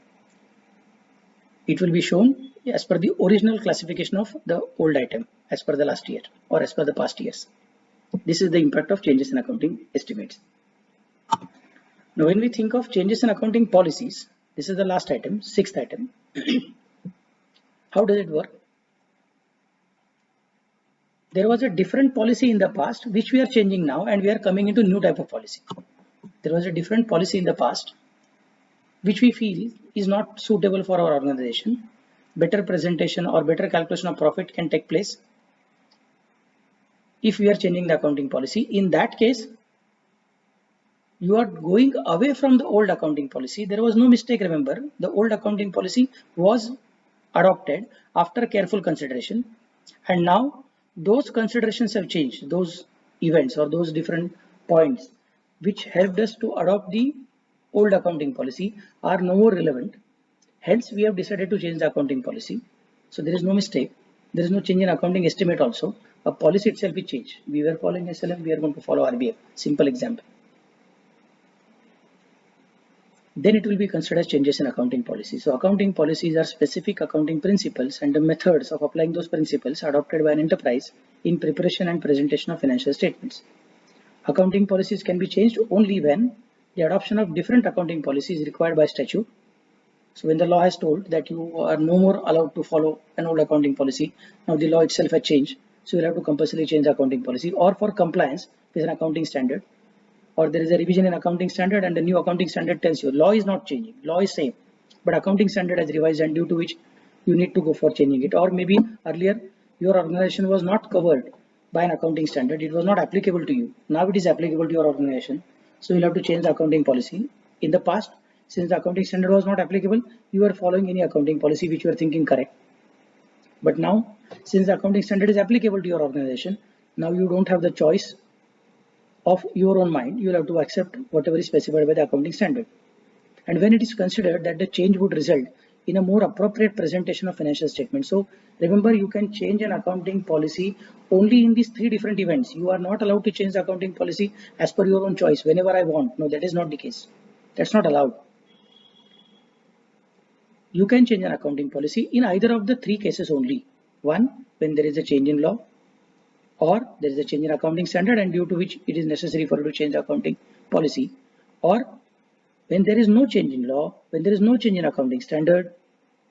It will be shown as per the original classification of the old item as per the last year or as per the past years. This is the impact of changes in accounting estimates. Now when we think of changes in accounting policies, this is the last item, 6th item. How does it work? There was a different policy in the past which we are changing now, and we are coming into new type of policy. There was a different policy in the past which we feel is not suitable for our organization. Better presentation or better calculation of profit can take place if we are changing the accounting policy. In that case, you are going away from the old accounting policy. There was no mistake, remember. The old accounting policy was adopted after careful consideration, and now those considerations have changed. Those events or those different points which helped us to adopt the old accounting policy are no more relevant. Hence, we have decided to change the accounting policy. So there is no mistake. There is no change in accounting estimate also. A policy itself is changed. We were following SLM, we are going to follow RBF. Simple example. Then it will be considered as changes in accounting policy. So accounting policies are specific accounting principles and the methods of applying those principles adopted by an enterprise in preparation and presentation of financial statements. Accounting policies can be changed only when the adoption of different accounting policies is required by statute. So when the law has told that you are no more allowed to follow an old accounting policy, now the law itself has changed. So you have to compulsorily change the accounting policy, or for compliance with an accounting standard, or there is a revision in accounting standard and the new accounting standard tells you law is not changing, law is same, but accounting standard has revised and due to which you need to go for changing it. Or maybe earlier your organization was not covered by an accounting standard, it was not applicable to you, now it is applicable to your organization, so you'll have to change the accounting policy. In the past, since the accounting standard was not applicable, you were following any accounting policy which you were thinking correct. But now, since the accounting standard is applicable to your organization, now you don't have the choice of your own mind, you'll have to accept whatever is specified by the accounting standard. And when it is considered that the change would result in a more appropriate presentation of financial statements. So remember, you can change an accounting policy only in these 3 different events. You are not allowed to change the accounting policy as per your own choice whenever I want. No, that is not the case. That's not allowed. You can change an accounting policy in either of the 3 cases only. One, when there is a change in law, or there is a change in accounting standard and due to which it is necessary for you to change the accounting policy, or when there is no change in law, when there is no change in accounting standard,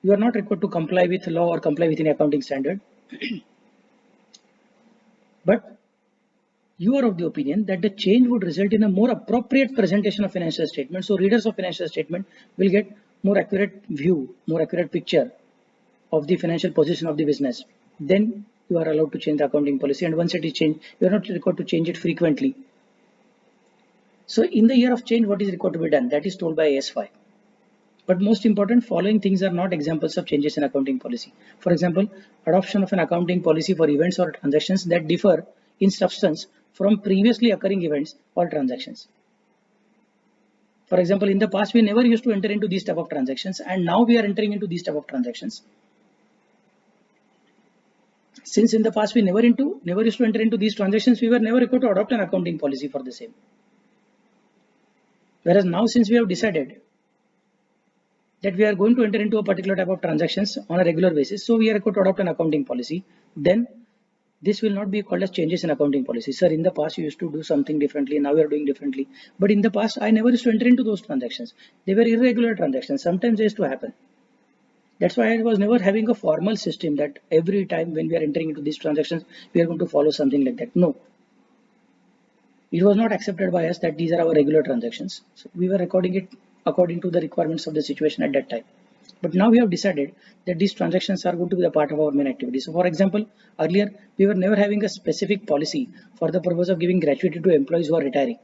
you are not required to comply with law or comply with any accounting standard. But you are of the opinion that the change would result in a more appropriate presentation of financial statement. So readers of financial statement will get more accurate view, more accurate picture of the financial position of the business. then you are allowed to change the accounting policy, and once it is changed, you are not required to change it frequently. So in the year of change, what is required to be done? That is told by AS5. But most important, following things are not examples of changes in accounting policy. For example, adoption of an accounting policy for events or transactions that differ in substance from previously occurring events or transactions. For example, in the past, we never used to enter into these type of transactions, and now we are entering into these type of transactions. Since in the past we never used to enter into these transactions, we were never required to adopt an accounting policy for the same. Whereas now, since we have decided that we are going to enter into a particular type of transactions on a regular basis, so we are required to adopt an accounting policy, then this will not be called as changes in accounting policy. Sir, in the past you used to do something differently, now we are doing differently. But in the past, I never used to enter into those transactions. They were irregular transactions. Sometimes they used to happen. That's why I was never having a formal system that every time when we are entering into these transactions, we are going to follow something like that. No. It was not accepted by us that these are our regular transactions. So we were recording it according to the requirements of the situation at that time. But now we have decided that these transactions are going to be a part of our main activity. So for example, earlier we were never having a specific policy for the purpose of giving gratuity to employees who are retiring.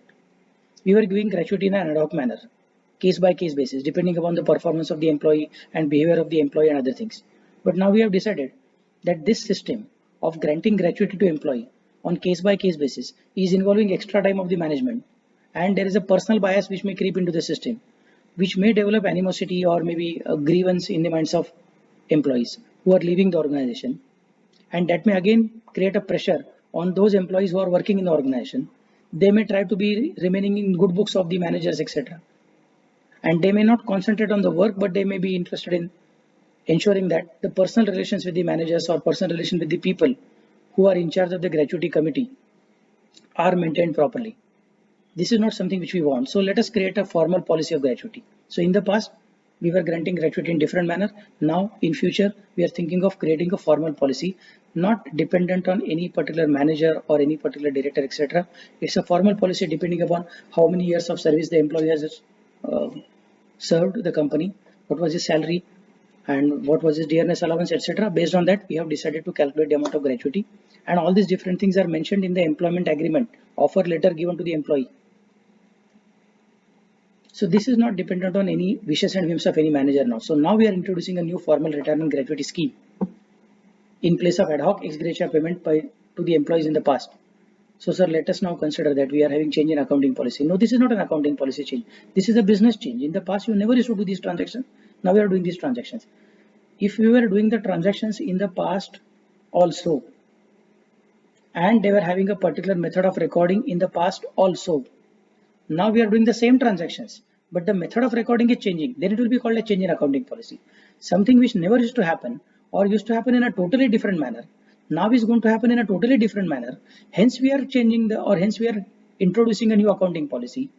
We were giving gratuity in an ad hoc manner, case by case basis, depending upon the performance of the employee and behavior of the employee and other things. But now we have decided that this system of granting gratuity to employee on case by case basis is involving extra time of the management, and there is a personal bias which may creep into the system, which may develop animosity or maybe a grievance in the minds of employees who are leaving the organization, and that may again create a pressure on those employees who are working in the organization. They may try to be remaining in good books of the managers, etc., and they may not concentrate on the work, but they may be interested in ensuring that the personal relations with the managers or personal relation with the people who are in charge of the gratuity committee are maintained properly. This is not something which we want. So let us create a formal policy of gratuity. So in the past, we were granting gratuity in different manner. Now in future, we are thinking of creating a formal policy, not dependent on any particular manager or any particular director, etc. It's a formal policy depending upon how many years of service the employee has served the company, what was his salary, and what was his dearness allowance, etc. Based on that, we have decided to calculate the amount of gratuity, and all these different things are mentioned in the employment agreement, offer letter given to the employee. So this is not dependent on any wishes and whims of any manager now. So now we are introducing a new formal retirement gratuity scheme in place of ad hoc ex gratia payment to the employees in the past. So sir, let us now consider that we are having change in accounting policy. No, this is not an accounting policy change. This is a business change. In the past, you never used to do these transactions. Now we are doing these transactions. If we were doing the transactions in the past also, and they were having a particular method of recording in the past also, now we are doing the same transactions, but the method of recording is changing, then it will be called a change in accounting policy. Something which never used to happen or used to happen in a totally different manner, now is going to happen in a totally different manner. Hence we are hence we are introducing a new accounting policy.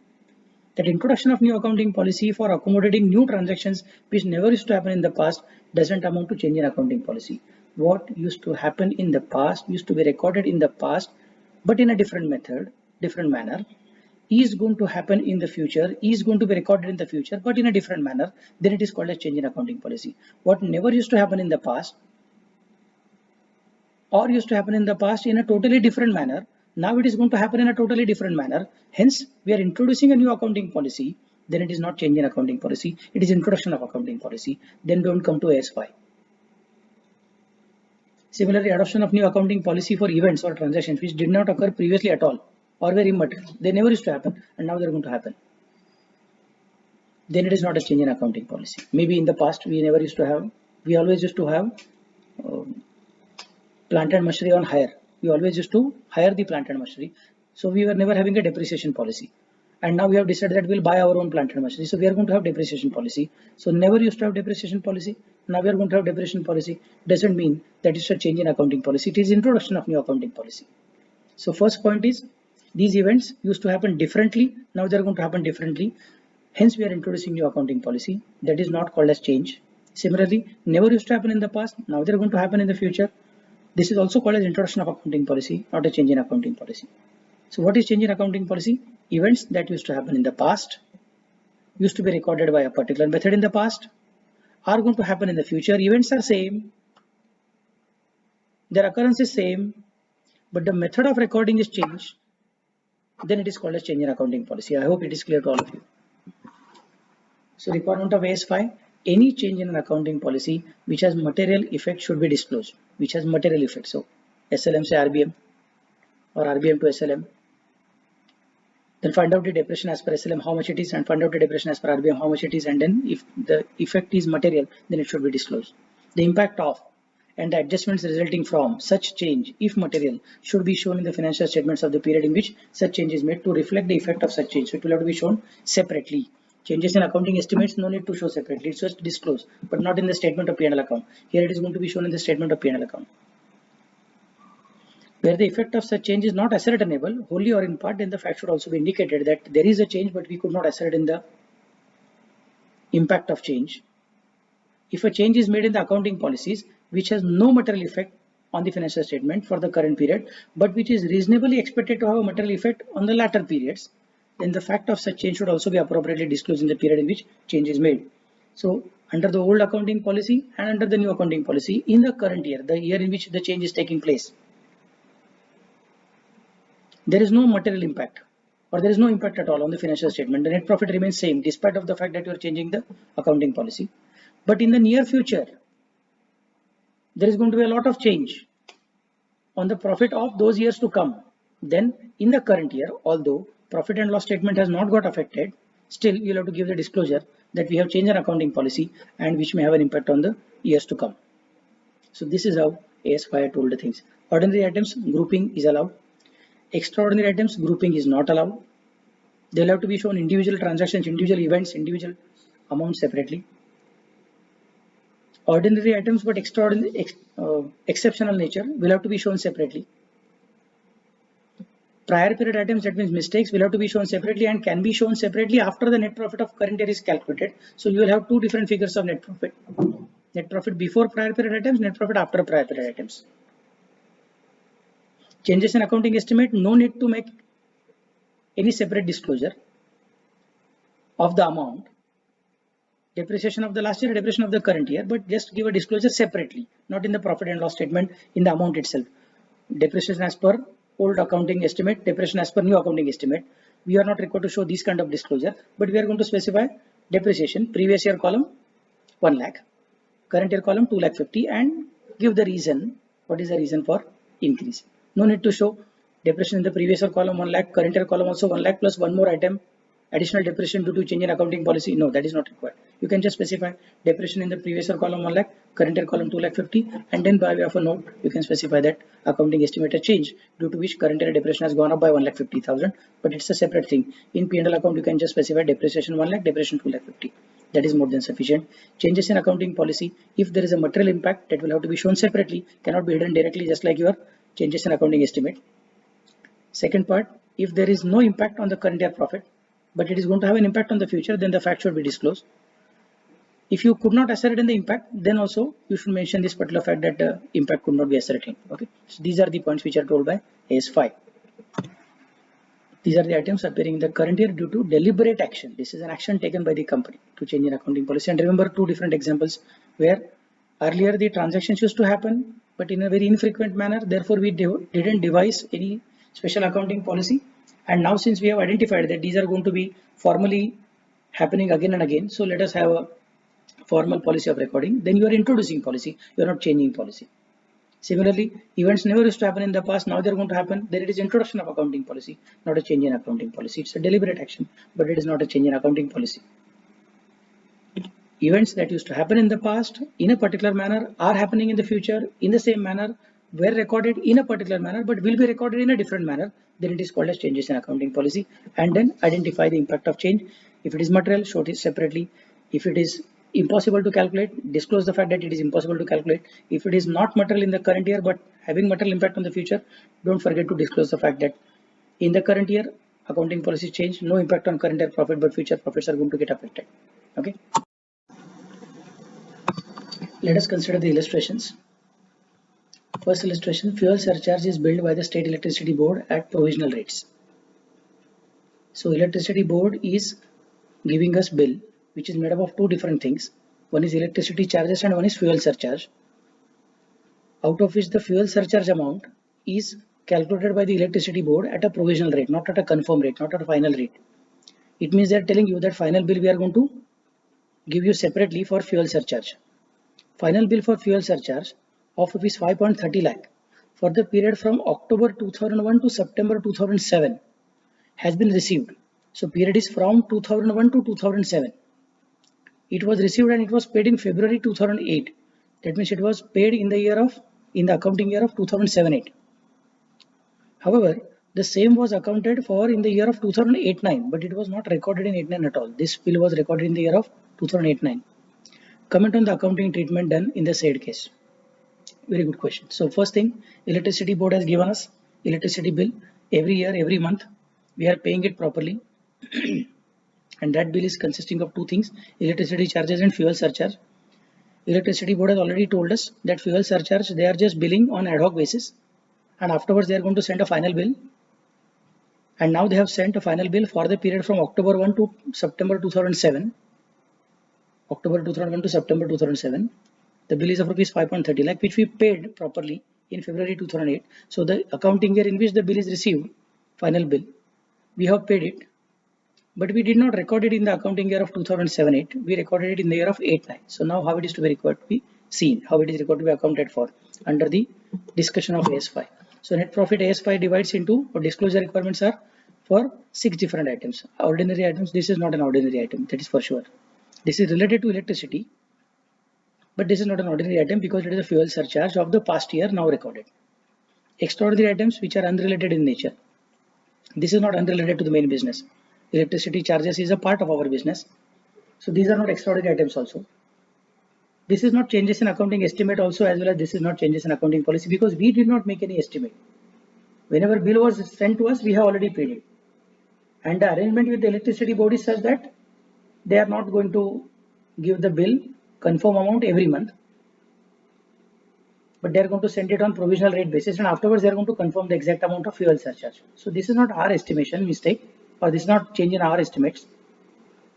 That introduction of new accounting policy for accommodating new transactions which never used to happen in the past doesn't amount to change in accounting policy. What used to happen in the past used to be recorded in the past, but in a different method, different manner, is going to happen in the future, is going to be recorded in the future, but in a different manner, then it is called a change in accounting policy. What never used to happen in the past or used to happen in the past in a totally different manner, now it is going to happen in a totally different manner. Hence, we are introducing a new accounting policy. Then it is not change in accounting policy. It is introduction of accounting policy. Then don't come to AS5. Similarly, adoption of new accounting policy for events or transactions which did not occur previously at all or were immaterial. They never used to happen, and now they're going to happen. Then it is not a change in accounting policy. Maybe in the past we always used to have plant and machinery on hire. We always used to hire the plant and machinery. So we were never having a depreciation policy. And now we have decided that we'll buy our own plant and machinery. So we are going to have depreciation policy. So never used to have depreciation policy. Now we are going to have depreciation policy. Doesn't mean that it's a change in accounting policy. It is introduction of new accounting policy. So first point is these events used to happen differently. Now they're going to happen differently. Hence we are introducing new accounting policy. That is not called as change. Similarly, never used to happen in the past. Now they're going to happen in the future. This is also called as introduction of accounting policy, not a change in accounting policy. So what is change in accounting policy? Events that used to happen in the past, used to be recorded by a particular method in the past, are going to happen in the future. Events are same. Their occurrence is same, but the method of recording is changed, then it is called as change in accounting policy. I hope it is clear to all of you. So requirement of AS5, any change in an accounting policy which has material effect should be disclosed, which has material effect. So SLM say RBM or RBM to SLM. Then find out the depreciation as per SLM how much it is, and find out the depreciation as per RBM how much it is, and then if the effect is material, then it should be disclosed. The impact of and the adjustments resulting from such change, if material, should be shown in the financial statements of the period in which such change is made to reflect the effect of such change. So it will have to be shown separately. Changes in accounting estimates no need to show separately, it's just disclosed, but not in the statement of P&L account. Here it is going to be shown in the statement of P&L account. Where the effect of such change is not ascertainable, wholly or in part, then the fact should also be indicated that there is a change, but we could not ascertain the impact of change. If a change is made in the accounting policies which has no material effect on the financial statement for the current period, but which is reasonably expected to have a material effect on the latter periods, then the fact of such change should also be appropriately disclosed in the period in which change is made. So under the old accounting policy and under the new accounting policy, in the current year, the year in which the change is taking place, there is no material impact, or there is no impact at all on the financial statement. The net profit remains same despite of the fact that you are changing the accounting policy. But in the near future, there is going to be a lot of change on the profit of those years to come. Then in the current year, although profit and loss statement has not got affected, still you'll have to give the disclosure that we have changed our accounting policy and which may have an impact on the years to come. So this is how AS5 told the things. Ordinary items grouping is allowed. Extraordinary items grouping is not allowed. They will have to be shown individual transactions, individual events, individual amounts separately. Ordinary items but extraordinary exceptional nature will have to be shown separately. Prior period items, that means mistakes, will have to be shown separately and can be shown separately after the net profit of current year is calculated. So you will have two different figures of net profit. Net profit before prior period items, net profit after prior period items. Changes in accounting estimate, no need to make any separate disclosure of the amount. Depreciation of the last year, depreciation of the current year, but just give a disclosure separately, not in the profit and loss statement in the amount itself. Depreciation as per old accounting estimate, depreciation as per new accounting estimate. We are not required to show this kind of disclosure, but we are going to specify depreciation, previous year column 1 lakh, current year column 2 lakh 50, and give the reason. What is the reason for increase? No need to show depreciation in the previous year column 1 lakh, current year column also 1 lakh plus one more item, additional depreciation due to change in accounting policy. No, that is not required. You can just specify depreciation in the previous year column 1 lakh, current year column 2 lakh 50, and then by way of a note, you can specify that accounting estimate has changed due to which current year depreciation has gone up by 1 lakh 50,000. But it's a separate thing. In P&L account, you can just specify depreciation 1 lakh, depreciation 2 lakh 50. That is more than sufficient. Changes in accounting policy, if there is a material impact, that will have to be shown separately, cannot be hidden directly, just like your changes in accounting estimate. Second part, if there is no impact on the current year profit, but it is going to have an impact on the future, then the fact should be disclosed. If you could not ascertain the impact, then also you should mention this particular fact that the impact could not be ascertained. Okay, so these are the points which are told by AS5. These are the items appearing in the current year due to deliberate action. This is an action taken by the company to change in accounting policy. And remember two different examples where earlier the transactions used to happen, but in a very infrequent manner. Therefore, we didn't devise any special accounting policy. And now since we have identified that these are going to be formally happening again and again, so let us have a formal policy of recording. Then you are introducing policy, you are not changing policy. Similarly, events never used to happen in the past, now they are going to happen. Then it is introduction of accounting policy, not a change in accounting policy. It's a deliberate action, but it is not a change in accounting policy. Events that used to happen in the past in a particular manner are happening in the future in the same manner, were recorded in a particular manner, but will be recorded in a different manner. Then it is called as changes in accounting policy. And then identify the impact of change. If it is material, show it separately. If it is impossible to calculate, disclose the fact that it is impossible to calculate. If it is not material in the current year but having material impact on the future, don't forget to disclose the fact that in the current year accounting policy change, no impact on current year profit, but future profits are going to get affected. Okay, let us consider the illustrations. First illustration, fuel surcharge is billed by the State Electricity Board at provisional rates. So Electricity Board is giving us bill which is made up of two different things. One is electricity charges and one is fuel surcharge. out of which the fuel surcharge amount is calculated by the electricity board at a provisional rate, not at a confirmed rate, not at a final rate. It means they are telling you that final bill we are going to give you separately for fuel surcharge. Final bill for fuel surcharge of rupees 5.30 lakh for the period from October 2001 to September 2007 has been received. So period is from 2001 to 2007. It was received and it was paid in February 2008. That means it was paid in the accounting year of 2007-8. However, the same was accounted for in the year of 2008-9, but it was not recorded in 8-9 at all. This bill was recorded in the year of 2008-9. Comment on the accounting treatment done in the said case. Very good question. So first thing, electricity board has given us electricity bill every year, every month. We are paying it properly. And that bill is consisting of two things, electricity charges and fuel surcharge. Electricity board has already told us that fuel surcharge, they are just billing on ad hoc basis. And afterwards they are going to send a final bill. And now they have sent a final bill for the period from October 1 to September 2007. October 2001 to September 2007. The bill is of rupees 5.30 lakh, which we paid properly in February 2008. So the accounting year in which the bill is received, final bill, we have paid it. But we did not record it in the accounting year of 2007-8. We recorded it in the year of 8-9. So now how it is to be required to be seen, how it is required to be accounted for under the discussion of AS5. So net profit AS5 divides into, or disclosure requirements are for 6 different items. Ordinary items, this is not an ordinary item, that is for sure. This is related to electricity, but this is not an ordinary item because it is a fuel surcharge of the past year now recorded. Extraordinary items which are unrelated in nature. This is not unrelated to the main business. Electricity charges is a part of our business. So these are not extraordinary items also. This is not changes in accounting estimate also, as well as this is not changes in accounting policy, because we did not make any estimate. Whenever bill was sent to us, we have already paid it. And the arrangement with the electricity board is such that they are not going to give the bill confirm amount every month, but they are going to send it on provisional rate basis, and afterwards they are going to confirm the exact amount of fuel surcharge. So this is not our estimation mistake, or this is not change in our estimates.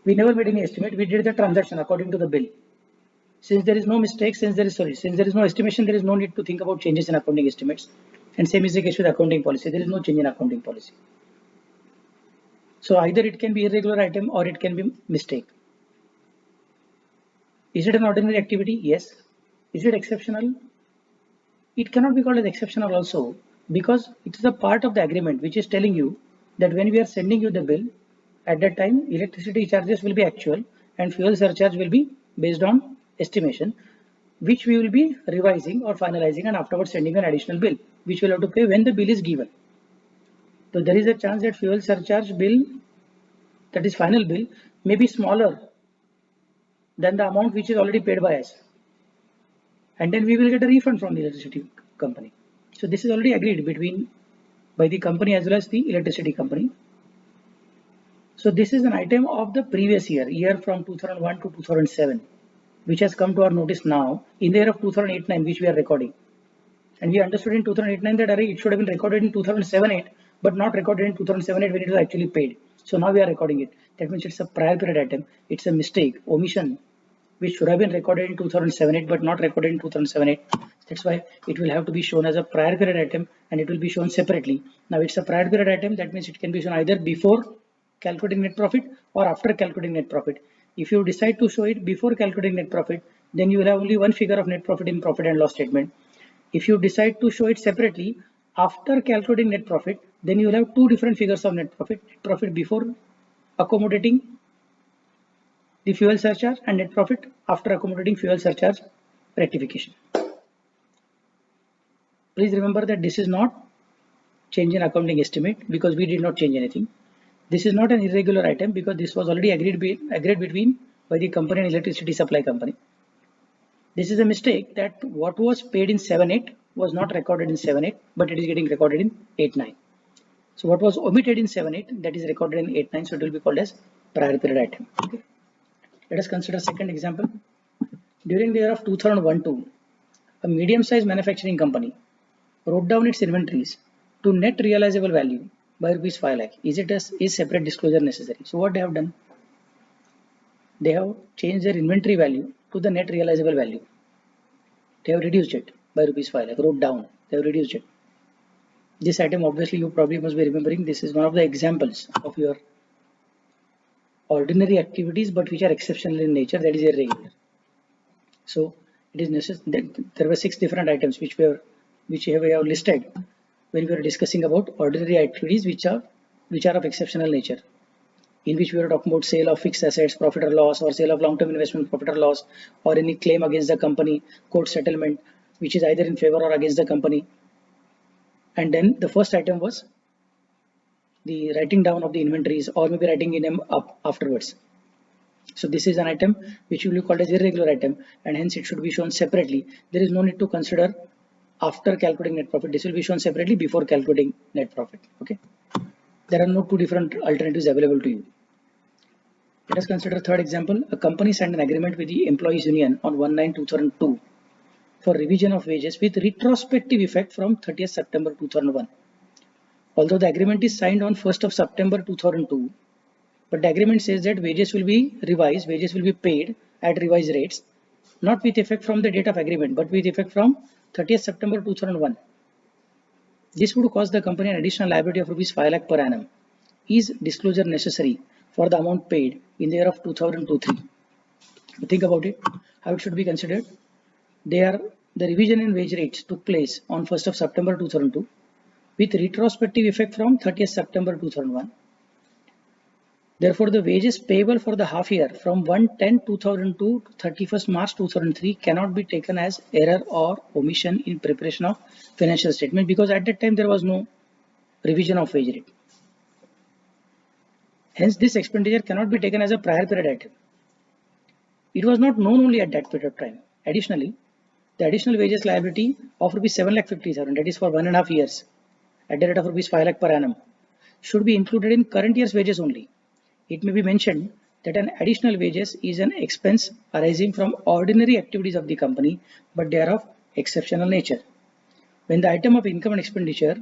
We never made any estimate. We did the transaction according to the bill. Since there is no mistake, since there is no estimation, there is no need to think about changes in accounting estimates. And same is the case with accounting policy. There is no change in accounting policy. So either it can be irregular item or it can be mistake. Is it an ordinary activity? Yes. Is it exceptional? It cannot be called as exceptional also, because it is a part of the agreement which is telling you that when we are sending you the bill, at that time electricity charges will be actual and fuel surcharge will be based on estimation, which we will be revising or finalizing and afterwards sending an additional bill, which we'll have to pay when the bill is given. So there is a chance that fuel surcharge bill, that is final bill, may be smaller than the amount which is already paid by us. And then we will get a refund from the electricity company. So this is already agreed by the company as well as the electricity company. So this is an item of the previous year from 2001 to 2007, which has come to our notice now in the year of 2008-9, which we are recording. And we understood in 2008-9 that it should have been recorded in 2007-8, but not recorded in 2007-8 when it was actually paid. So now we are recording it. That means it's a prior period item. It's a mistake, omission, which should have been recorded in 2007-8 but not recorded in 2007-8. That's why it will have to be shown as a prior period item and it will be shown separately. Now it's a prior period item, that means it can be shown either before calculating net profit or after calculating net profit. If you decide to show it before calculating net profit, then you will have only one figure of net profit in profit and loss statement. If you decide to show it separately after calculating net profit, then you will have two different figures of net profit before accommodating the fuel surcharge and net profit after accommodating fuel surcharge rectification. Please remember that this is not change in accounting estimate because we did not change anything. This is not an irregular item because this was already agreed between by the company and electricity supply company. This is a mistake that what was paid in 7-8 was not recorded in 7-8, but it is getting recorded in 8-9. So what was omitted in 7-8 that is recorded in 8-9, so it will be called as prior period item. Okay. Let us consider second example. During the year of 2001-2, a medium-sized manufacturing company wrote down its inventories to net realizable value by rupees 5 lakh. Is separate disclosure necessary? So what they have done? They have changed their inventory value to the net realizable value. They have reduced it. by rupees 5 lakh, wrote down, they have reduced it. This item obviously you probably must be remembering, this is one of the examples of your ordinary activities but which are exceptional in nature, that is irregular. So it is necessary that there were 6 different items which we have listed when we were discussing about ordinary activities which are of exceptional nature, in which we were talking about sale of fixed assets, profit or loss, or sale of long-term investment, profit or loss, or any claim against the company, court settlement, which is either in favor or against the company. And then the first item was the writing down of the inventories, or maybe writing in them up afterwards. So this is an item which will be called as irregular item, and hence it should be shown separately. There is no need to consider after calculating net profit. This will be shown separately before calculating net profit. Okay. There are no two different alternatives available to you. Let us consider third example. A company signed an agreement with the employees union on 1/9/2002 for revision of wages with retrospective effect from 30th September 2001. Although the agreement is signed on 1st of September 2002, but the agreement says that wages will be revised, wages will be paid at revised rates, not with effect from the date of agreement, but with effect from 30th September 2001. This would cause the company an additional liability of rupees 5 lakh per annum. Is disclosure necessary for the amount paid in the year of 2002-03? Think about it, how it should be considered. The revision in wage rates took place on 1st of September 2002 with retrospective effect from 30th September 2001. Therefore, the wages payable for the half year from 1/10/2002 to 31st March 2003 cannot be taken as error or omission in preparation of financial statement, because at that time there was no revision of wage rate. Hence, this expenditure cannot be taken as a prior period item. It was not known only at that period of time. Additionally, the additional wages liability of rupees 7,50,000, that is for 1.5 years, at the rate of rupees 5 lakh per annum, should be included in current year's wages only. It may be mentioned that an additional wages is an expense arising from ordinary activities of the company, but they are of exceptional nature. When the item of income and expenditure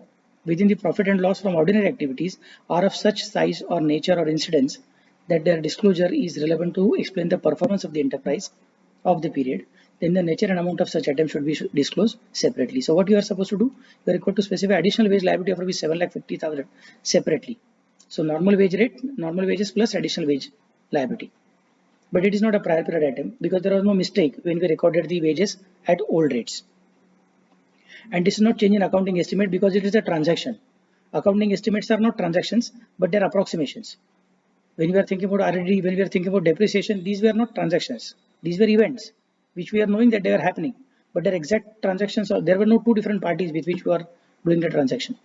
within the profit and loss from ordinary activities are of such size or nature or incidence that their disclosure is relevant to explain the performance of the enterprise of the period, then the nature and amount of such items should be disclosed separately. So what you are supposed to do, you are required to specify additional wage liability of rupees 7,50,000 separately. So normal wage rate, normal wages plus additional wage liability. But it is not a prior period item because there was no mistake when we recorded the wages at old rates. And this is not change in accounting estimate because it is a transaction. Accounting estimates are not transactions, but they are approximations. When we are thinking about R&D, when we are thinking about depreciation, these were not transactions. These were events which we are knowing that they are happening, but their exact transactions, or there were no two different parties with which we are doing the transaction.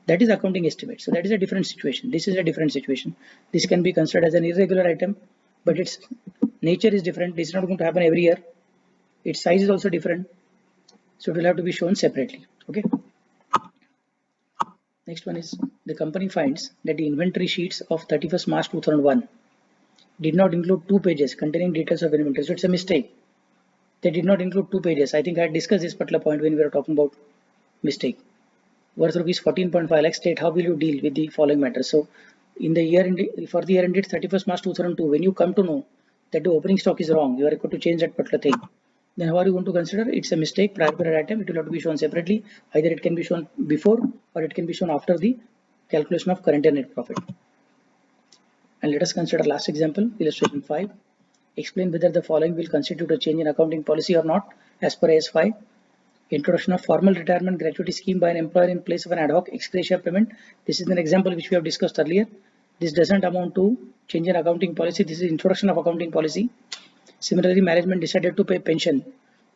That is accounting estimate. So that is a different situation. This is a different situation. This can be considered as an irregular item, but its nature is different. This is not going to happen every year. Its size is also different. So it will have to be shown separately. Okay. Next one is the company finds that the inventory sheets of 31st March 2001 did not include 2 pages containing details of inventory. So it's a mistake. They did not include 2 pages. I think I had discussed this particular point when we were talking about mistake. Worth rupees 14.5 lakh, state how will you deal with the following matters. So in the year for the year ended 31st March 2002, when you come to know that the opening stock is wrong, you are required to change that particular thing. Then how are you going to consider? It's a mistake, prior period item. It will have to be shown separately. Either it can be shown before or it can be shown after the calculation of current year net profit. And let us consider last example, illustration 5. Explain whether the following will constitute a change in accounting policy or not as per AS5. Introduction of formal retirement gratuity scheme by an employer in place of an ad hoc ex gratia payment. This is an example which we have discussed earlier. This doesn't amount to change in accounting policy. This is introduction of accounting policy. Similarly, management decided to pay pension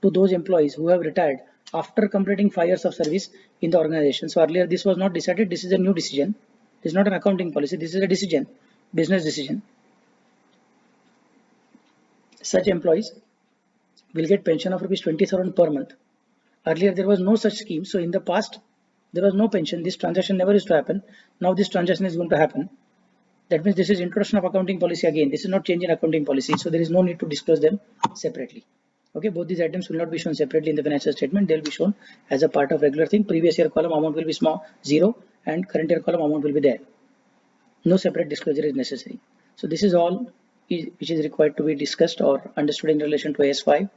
to those employees who have retired after completing 5 years of service in the organization. So earlier this was not decided. This is a new decision. This is not an accounting policy. This is a decision, business decision. Such employees will get pension of rupees 20,000 per month. Earlier there was no such scheme. So in the past there was no pension. This transaction never used to happen. Now this transaction is going to happen. That means this is introduction of accounting policy again. This is not change in accounting policy. So there is no need to disclose them separately. Okay, both these items will not be shown separately in the financial statement. They will be shown as a part of regular thing. Previous year column amount will be small, 0, and current year column amount will be there. No separate disclosure is necessary. So this is all which is required to be discussed or understood in relation to AS5.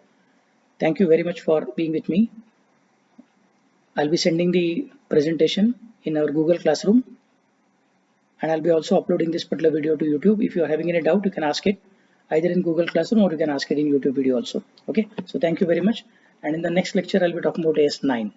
Thank you very much for being with me. I'll be sending the presentation in our Google Classroom, and I'll be also uploading this particular video to YouTube. If you are having any doubt, you can ask it either in Google Classroom or you can ask it in YouTube video also. Okay, so thank you very much. And in the next lecture, I'll be talking about AS9.